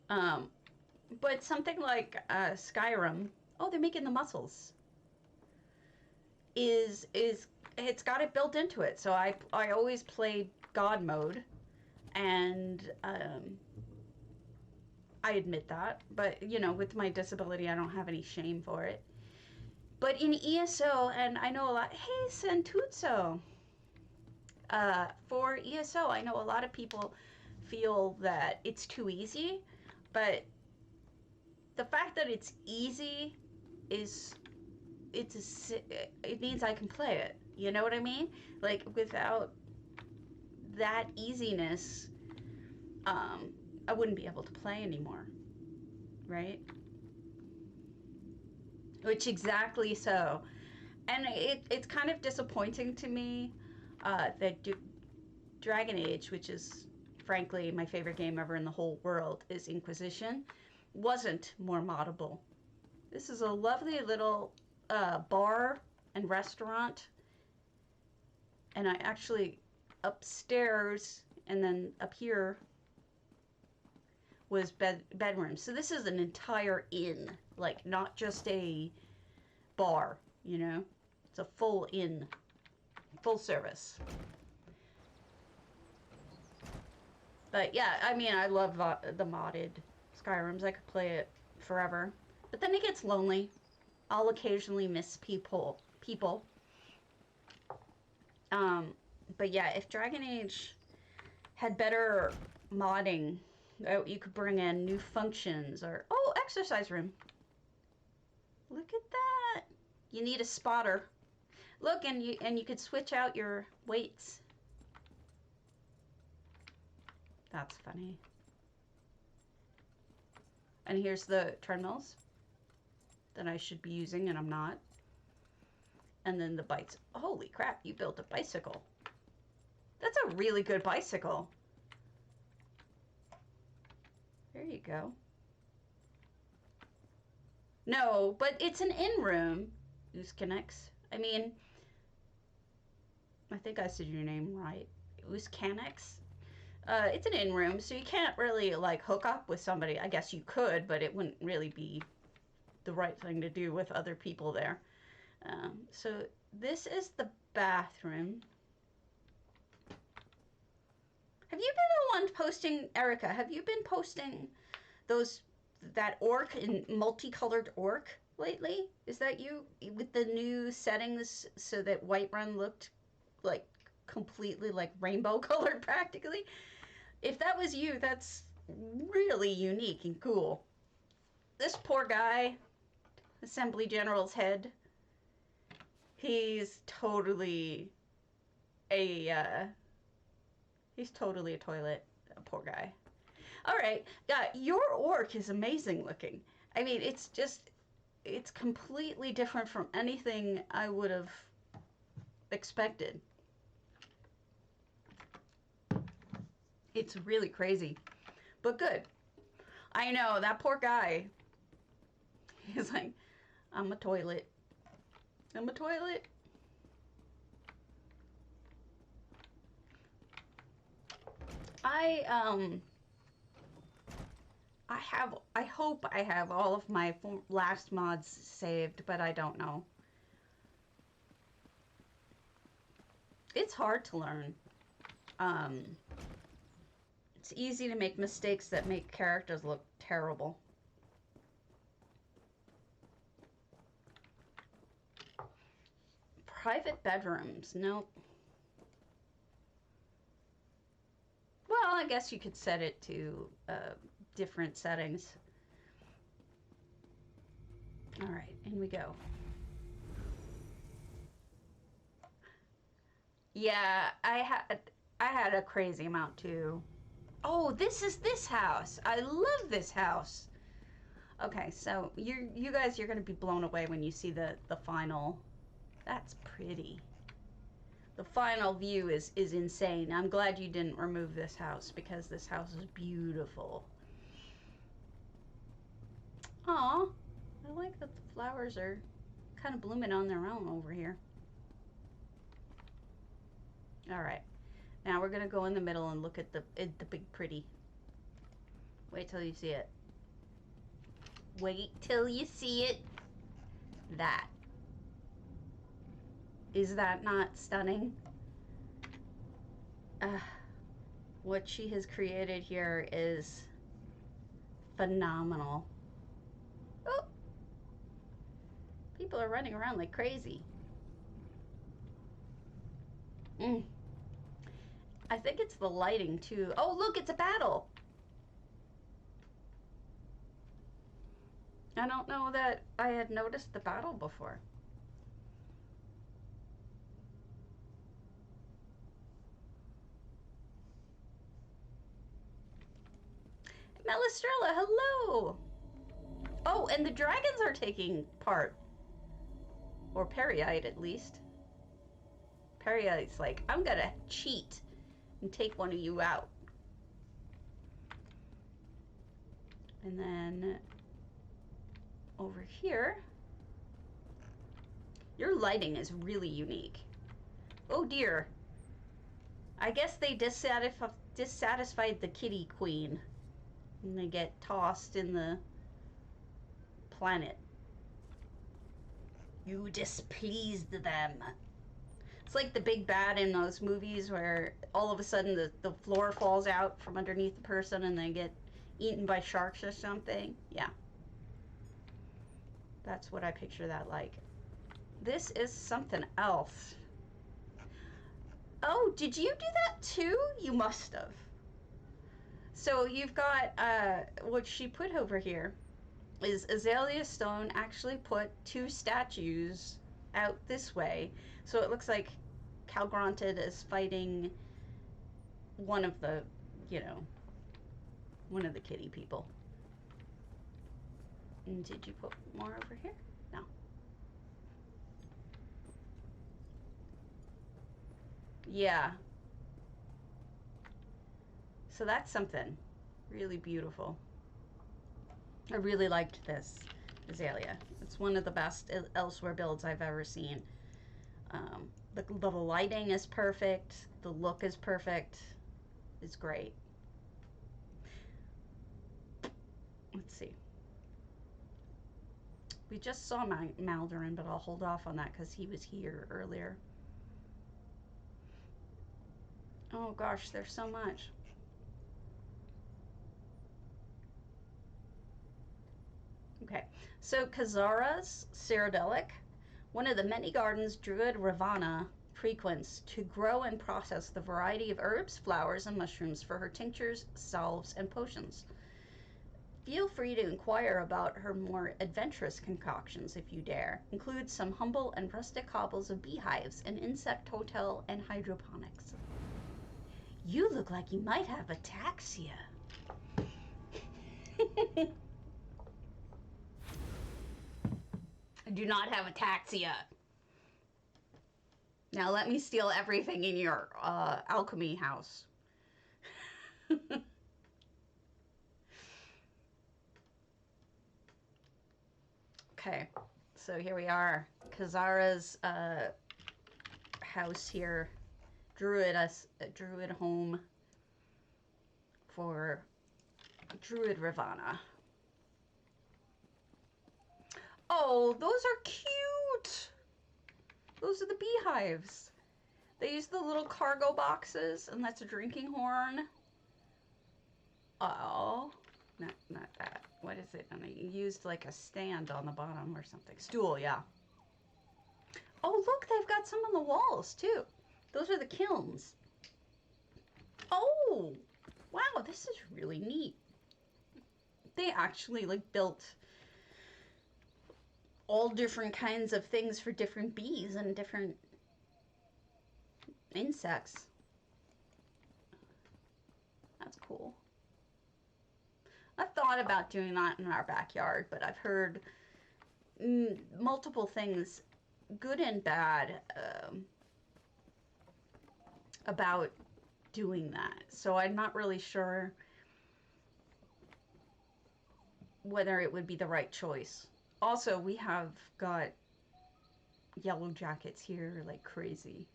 But something like Skyrim, oh, they're making the muscles, is it's got it built into it. So I always play God mode, and I admit that, but you know, with my disability, I don't have any shame for it. But in ESO, and I know a lot, hey, Sentutso, for ESO, I know a lot of people feel that it's too easy, but the fact that it's easy it means I can play it. You know what I mean? Like, without that easiness, I wouldn't be able to play anymore, right? Which exactly so. And it's kind of disappointing to me that Dragon Age, which is frankly my favorite game ever in the whole world, is Inquisition, wasn't more moddable. This is a lovely little bar and restaurant, and I actually, upstairs and then up here was bedrooms. So this is an entire inn, like not just a bar, you know? It's a full inn, full service. But yeah, I mean, I love the modded Skyrims. I could play it forever. But then it gets lonely. I'll occasionally miss people. But yeah, if Dragon Age had better modding, you could bring in new functions, or exercise room. Look at that. You need a spotter. Look, and you could switch out your weights. That's funny. And here's the treadmills that I should be using, and I'm not. And then the bikes. Holy crap, you built a bicycle. That's a really good bicycle. There you go. No, but it's an in-room. Uscanix. I mean, I think I said your name right. Uscanix. It's an in-room, so you can't really, like, hook up with somebody. I guess you could, but it wouldn't really be the right thing to do with other people there. So this is the bathroom. Have you been the one posting, Erica, have you been posting that orc in multicolored orc lately? Is that you? With the new settings so that Whiterun looked like completely like rainbow colored practically? If that was you, that's really unique and cool. this poor guy, Assembly General's head, he's totally a toilet. A poor guy. All right, your orc is amazing looking. I mean, it's completely different from anything I would have expected. It's really crazy, but good. I know, that poor guy. He's like, I'm a toilet. I'm a toilet. I hope I have all of my last mods saved, but I don't know. It's hard to learn. It's easy to make mistakes that make characters look terrible. Private bedrooms, nope. Well, I guess you could set it to different settings. All right, in we go. Yeah, I had a crazy amount too. Oh, this is this house. I love this house. Okay, so you guys, you're gonna be blown away when you see the final. That's pretty. The final view is insane. I'm glad you didn't remove this house because this house is beautiful. Aw, I like that the flowers are kind of blooming on their own over here. All right, now we're gonna go in the middle and look at the big pretty. Wait till you see it. Wait till you see it. That. Is that not stunning? What she has created here is phenomenal. Oh, people are running around like crazy. I think it's the lighting too. Oh, look, it's a battle. I don't know that I had noticed the battle before. Melistrella, hello! Oh, and the dragons are taking part. Or Periite, at least. Periite's like, I'm gonna cheat and take one of you out. And then over here, your lighting is really unique. Oh dear. I guess they dissatisfied the kitty queen. And they get tossed in the planet. You displeased them. It's like the big bad in those movies where all of a sudden the floor falls out from underneath the person and they get eaten by sharks or something. Yeah. That's what I picture that like. This is something else. Oh, did you do that too? You must have. So you've got, what she put over here is Azalea Stone actually put 2 statues out this way. So it looks like Calgronted is fighting one of the, one of the kitty people. And did you put more over here? No. Yeah. So that's something really beautiful. I really liked this Azalea. It's one of the best Elsewhere builds I've ever seen. The lighting is perfect. The look is perfect. It's great. Let's see. We just saw Maldoran, but I'll hold off on that because he was here earlier. Oh gosh, there's so much. Okay, so Kazara's cyrodilic, one of the many gardens Druid Ravana frequents to grow and process the variety of herbs, flowers, and mushrooms for her tinctures, salves, and potions. Feel free to inquire about her more adventurous concoctions if you dare. Includes some humble and rustic cobbles of beehives, an insect hotel, and hydroponics. You look like you might have ataxia. I do not have ataxia. Now let me steal everything in your alchemy house. Okay, so here we are. Kazara's house here. Druid home for Druid Ravana. Oh, those are cute! Those are the beehives. They use the little cargo boxes, and that's a drinking horn. Oh, not that. What is it? And I used like a stand on the bottom or something. Stool, yeah. Oh, look, they've got some on the walls too. Those are the kilns. Oh, wow, this is really neat. They actually like built all different kinds of things for different bees and different insects. That's cool. I've thought about doing that in our backyard, but I've heard multiple things, good and bad, about doing that. So I'm not really sure whether it would be the right choice. Also, we have got yellow jackets here like crazy,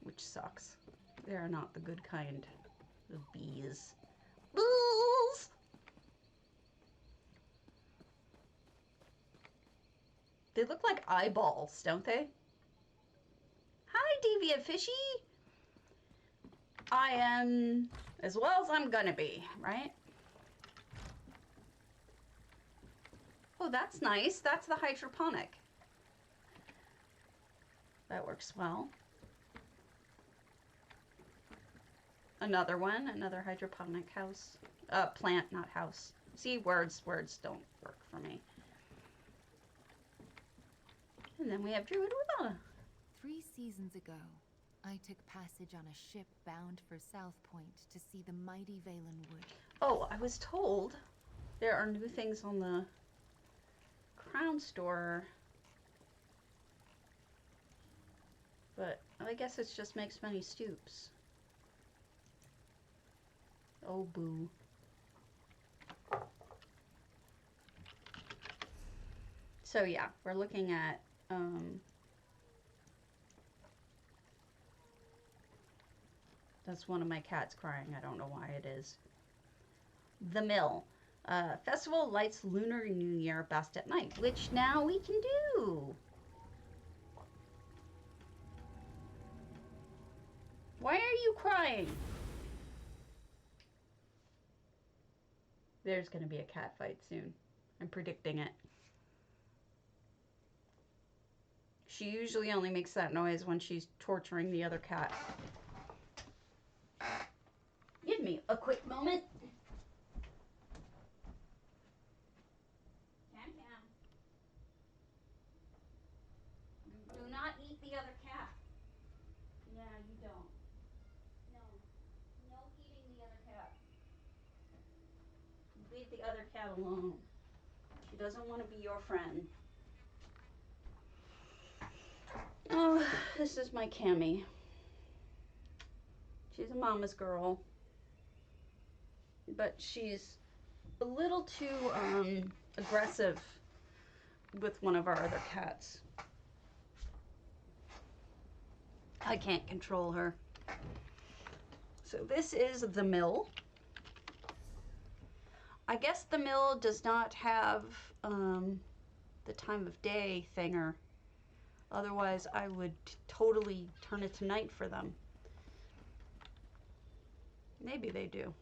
which sucks. They are not the good kind of bees. Bulls! They look like eyeballs, don't they? Hi, Deviant Fishy! I am as well as I'm gonna be, right? Oh, that's nice. That's the hydroponic. That works well. Another one, another hydroponic house. Plant, not house. See, words don't work for me. And then we have Druid Ravana. 3 seasons ago, I took passage on a ship bound for South Point to see the mighty Valen Wood. Oh, I was told there are new things on the Crown Store. But I guess it just makes many stoops. Oh, boo. So yeah, we're looking at that's one of my cats crying. I don't know why it is. The Mill. Festival lights Lunar New Year best at night, which now we can do. Why are you crying? There's going to be a cat fight soon. I'm predicting it. She usually only makes that noise when she's torturing the other cat. Give me a quick moment. Cam. Do not eat the other cat. Yeah, you don't. No eating the other cat. Leave the other cat alone. She doesn't want to be your friend. Oh, this is my Cammy. She's a mama's girl, but she's a little too aggressive with one of our other cats. I can't control her. So this is the Mill. I guess the Mill does not have the time of day thinger. Otherwise, I would totally turn it to night for them. Maybe they do.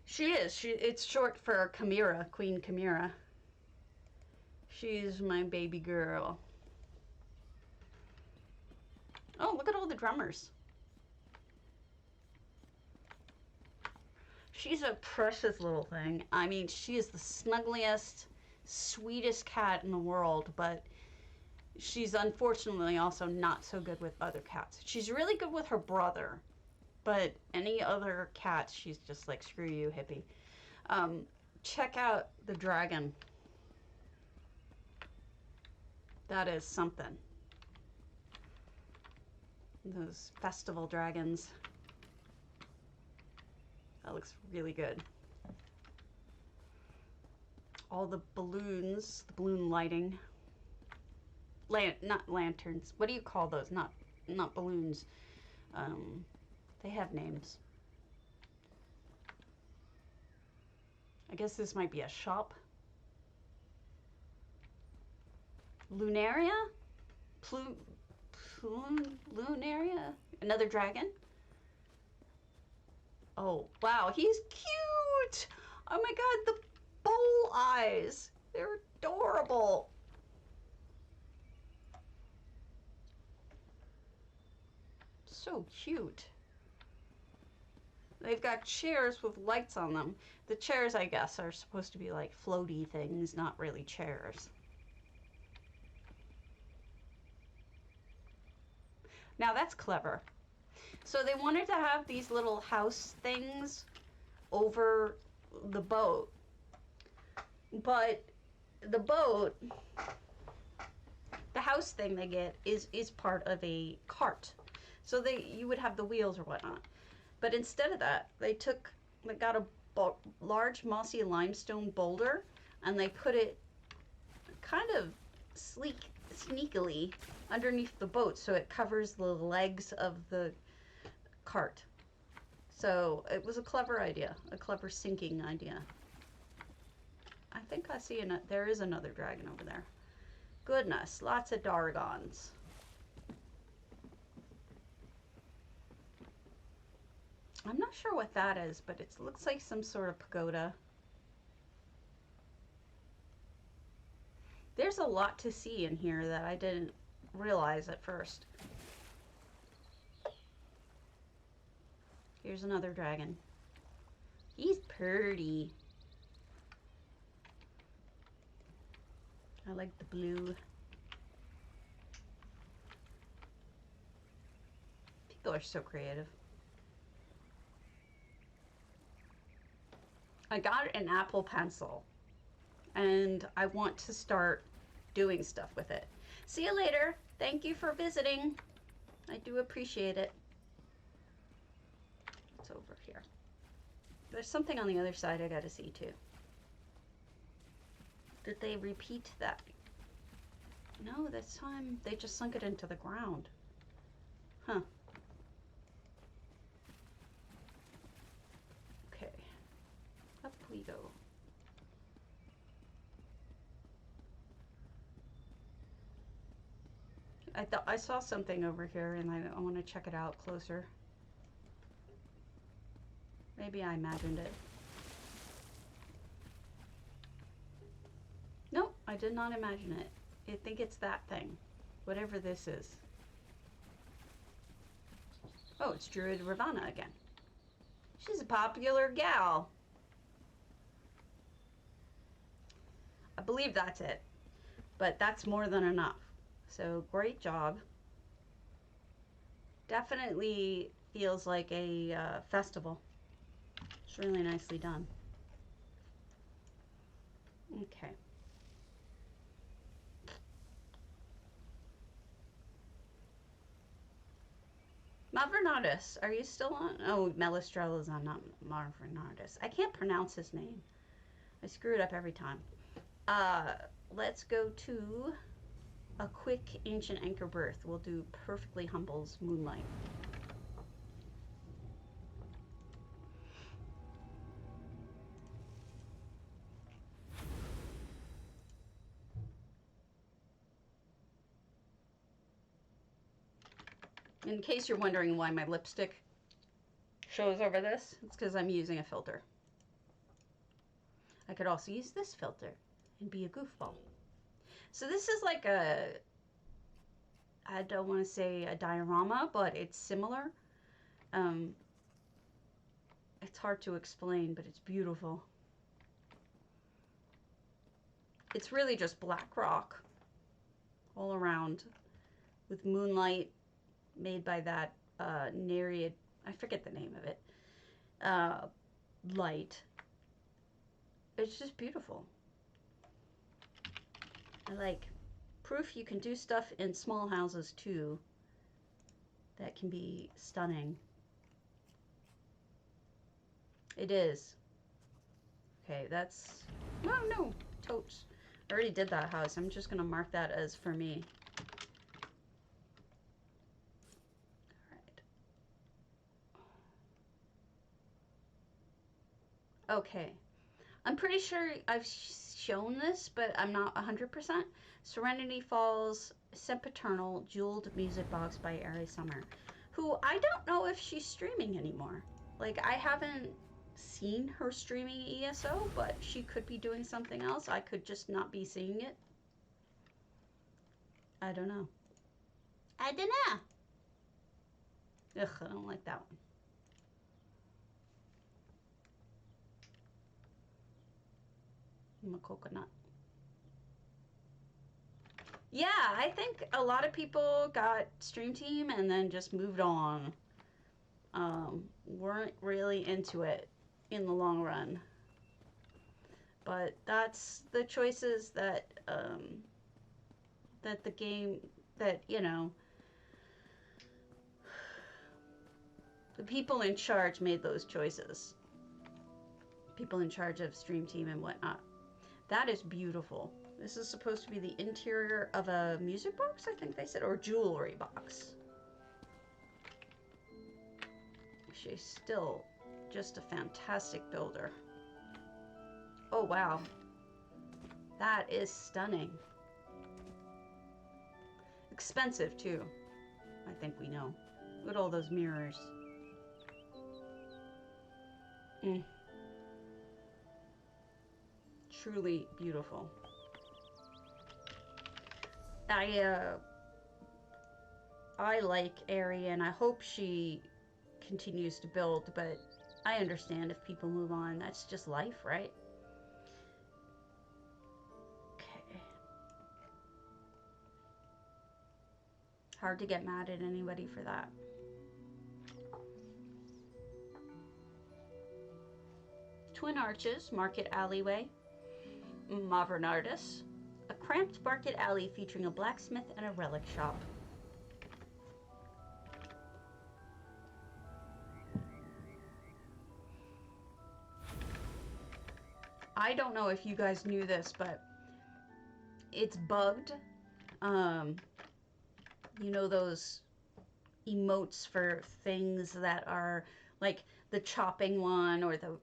She is. It's short for Chimera, Queen Chimera. She's my baby girl. Oh, look at all the drummers. She's a precious little thing. I mean, she is the snuggliest, sweetest cat in the world, but she's unfortunately also not so good with other cats. She's really good with her brother, but any other cats, she's just like, screw you, hippie. Check out the dragon. That is something. Those festival dragons. That looks really good. All the balloons, the balloon lighting. Not lanterns. What do you call those? Not balloons. They have names. I guess this might be a shop. Lunaria? Lunaria? Another dragon? Oh, wow, he's cute! Oh my god, the bowl eyes! They're adorable! So cute. They've got chairs with lights on them. The chairs, I guess, are supposed to be like floaty things, not really chairs. Now that's clever. So they wanted to have these little house things over the boat. But the boat, the house thing they get is part of a cart. So you would have the wheels or whatnot. But instead of that, they got a large mossy limestone boulder and they put it kind of sneakily underneath the boat so it covers the legs of the cart. So it was a clever idea, a clever sinking idea. I think I see there is another dragon over there. Goodness, lots of Dargons. I'm not sure what that is, but it looks like some sort of pagoda. There's a lot to see in here that I didn't realize at first. Here's another dragon. He's pretty. I like the blue. People are so creative. I got an Apple Pencil and I want to start doing stuff with it. See you later. Thank you for visiting. I do appreciate it. It's over here. There's something on the other side I gotta see too. Did they repeat that? No, this time they just sunk it into the ground. Huh. Okay. Up we go. I saw something over here and I want to check it out closer. Maybe I imagined it. Nope, I did not imagine it. I think it's that thing. Whatever this is. Oh, it's Druid Ravana again. She's a popular gal. I believe that's it. But that's more than enough. So great job. Definitely feels like a festival. It's really nicely done. Okay. Mavernardus, are you still on? Oh, Melistrel is on, not Mavernardus. I can't pronounce his name. I screw it up every time. Let's go to a quick Ancient Anchor Birth. We'll do Perfectly Humble's Moonlight. In case you're wondering why my lipstick shows over this, it's because I'm using a filter. I could also use this filter and be a goofball. So this is like I don't want to say a diorama, but it's similar. It's hard to explain, but it's beautiful. It's really just black rock all around with moonlight made by that Nereid, I forget the name of it, light. It's just beautiful. I like proof you can do stuff in small houses too that can be stunning. It is. Okay, that's, no, totes. I already did that house. I'm just gonna mark that as for me. Alright. Okay. I'm pretty sure I've shown this, but I'm not 100%. Serenity Falls Sempiternal Jeweled Music Box by Airy Summer, who I don't know if she's streaming anymore. Like, I haven't seen her streaming ESO, but she could be doing something else. I could just not be seeing it. I don't know. I don't know. Ugh, I don't like that one. I'm a coconut. Yeah, I think a lot of people got Stream Team and then just moved on. Weren't really into it in the long run. But that's the choices that that the game, that, you know, the people in charge made those choices. People in charge of Stream Team and whatnot. That is beautiful. This is supposed to be the interior of a music box, I think they said, or jewelry box. She's still just a fantastic builder. Oh, wow. That is stunning. Expensive, too. I think we know. Look at all those mirrors. Truly beautiful. I like Ari, and I hope she continues to build, but I understand if people move on. That's just life, right? Okay. Hard to get mad at anybody for that. Twin Arches, Market Alleyway, Mavernardus, a cramped market alley featuring a blacksmith and a relic shop. I don't know if you guys knew this, but it's bugged. You know those emotes for things that are like the chopping one, or the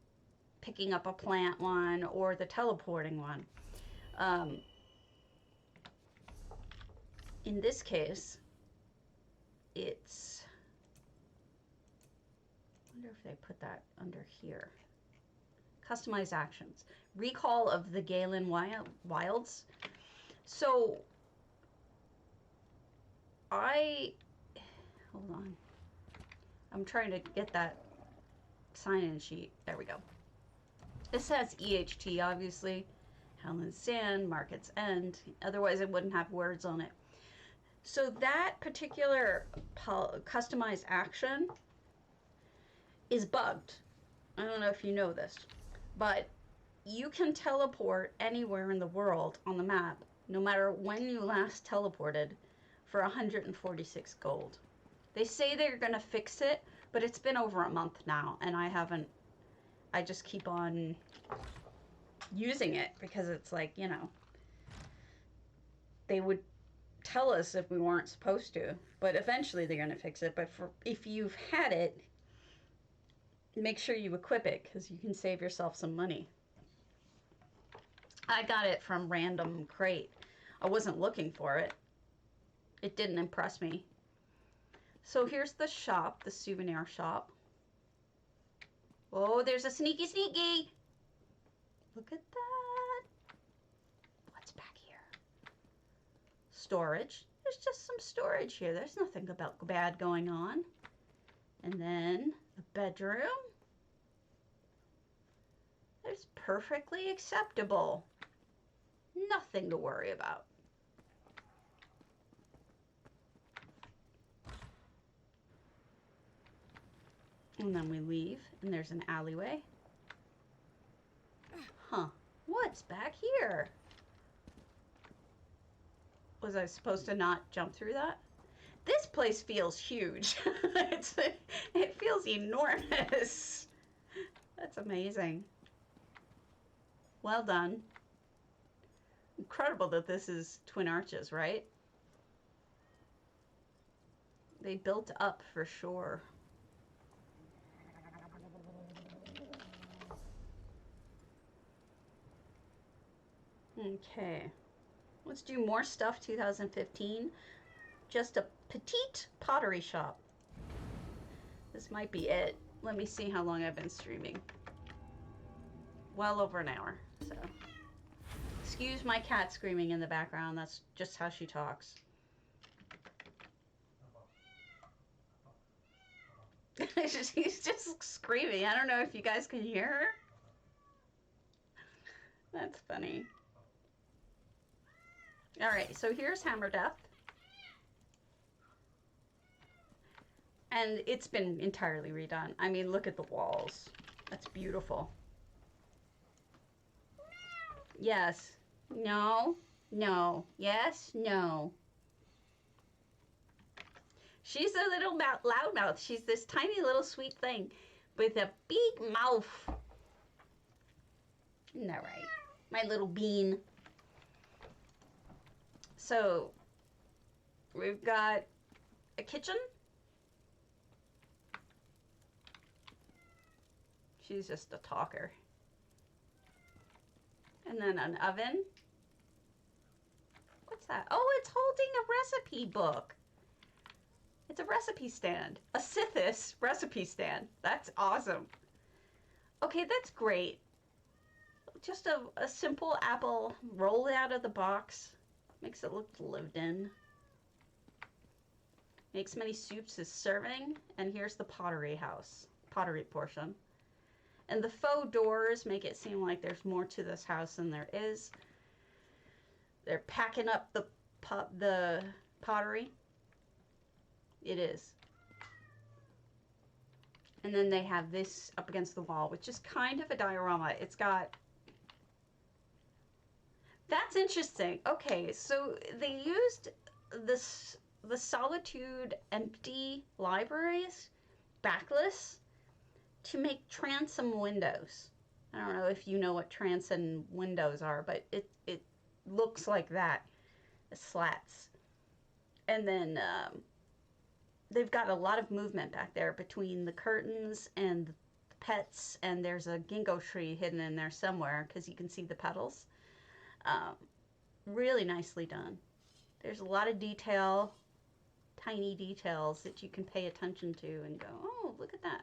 picking up a plant one, or the teleporting one. In this case, it's, I wonder if they put that under here. Customized actions. Recall of the Galen Wilds. So, hold on. I'm trying to get that sign-in sheet. There we go. This has EHT, obviously. Howland Sand, Market's End. Otherwise, it wouldn't have words on it. So that particular customized action is bugged. I don't know if you know this, but you can teleport anywhere in the world on the map, no matter when you last teleported, for 146 gold. They say they're gonna fix it, but it's been over a month now, and I just keep on using it because it's like, you know, they would tell us if we weren't supposed to, but eventually they're gonna fix it. But if you've had it, make sure you equip it, because you can save yourself some money. I got it from random crate. I wasn't looking for it. It didn't impress me. So here's the shop, the souvenir shop. Oh, there's a sneaky. Look at that. What's back here? Storage. There's just some storage here. There's nothing bad going on. And then a bedroom. It's perfectly acceptable. Nothing to worry about. And then we leave, and there's an alleyway. Huh. What's back here? Was I supposed to not jump through that? This place feels huge. It feels enormous. That's amazing. Well done. Incredible that this is twin arches, right? They built up for sure. Okay. Let's do more stuff 2015. Just a Petite Pottery Shop. This might be it. Let me see how long I've been streaming. Well over an hour, so. Excuse my cat screaming in the background. That's just how she talks. She's just screaming. I don't know if you guys can hear her. That's funny. Alright, so here's hammerdeath. And it's been entirely redone. I mean, look at the walls. That's beautiful. Yes. No. No. Yes. No. She's a little loudmouth. She's this tiny little sweet thing with a big mouth. Isn't that right? My little bean. So, we've got a kitchen. She's just a talker. And then an oven. What's that? Oh, it's holding a recipe book. It's a recipe stand. A Sithis recipe stand. That's awesome. Okay, that's great. Just a simple apple rolled out of the box. Makes it look lived in. Makes many soups as serving. And here's the pottery house. Pottery portion. And the faux doors make it seem like there's more to this house than there is. They're packing up the pottery. It is. And then they have this up against the wall, which is kind of a diorama. It's got... That's interesting. Okay, so they used the Solitude empty libraries, backless, to make transom windows. I don't know if you know what transom windows are, but it looks like that, the slats. And then they've got a lot of movement back there between the curtains and the pets, and there's a ginkgo tree hidden in there somewhere because you can see the petals. Really nicely done. There's a lot of detail, tiny details that you can pay attention to and go, oh, look at that.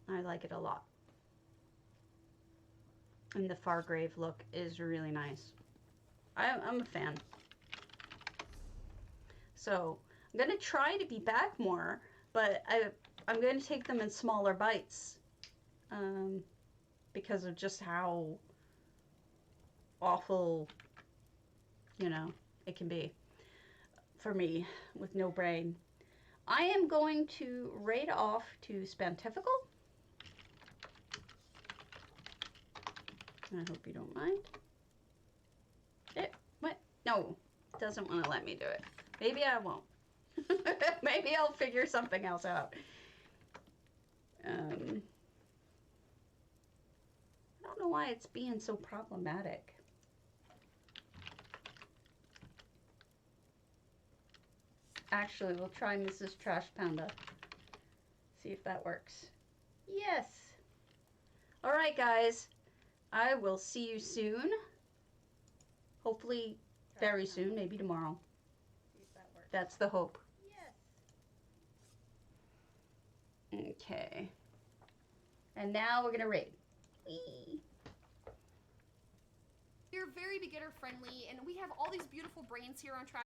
I like it a lot. And the Fargrave look is really nice. I'm a fan. So I'm going to try to be back more, but I'm going to take them in smaller bites because of just how awful, you know, it can be for me with no brain. I am going to raid off to Spantifical. I hope you don't mind. What? No, it doesn't want to let me do it. Maybe I won't. Maybe I'll figure something else out. I don't know why it's being so problematic. Actually, we'll try Mrs. Trash Panda. See if that works. Yes. All right, guys. I will see you soon. Hopefully very soon, maybe tomorrow. See if that works. That's the hope. Yes. Okay. And now we're gonna raid. Whee. We're very beginner friendly, and we have all these beautiful brains here on Trash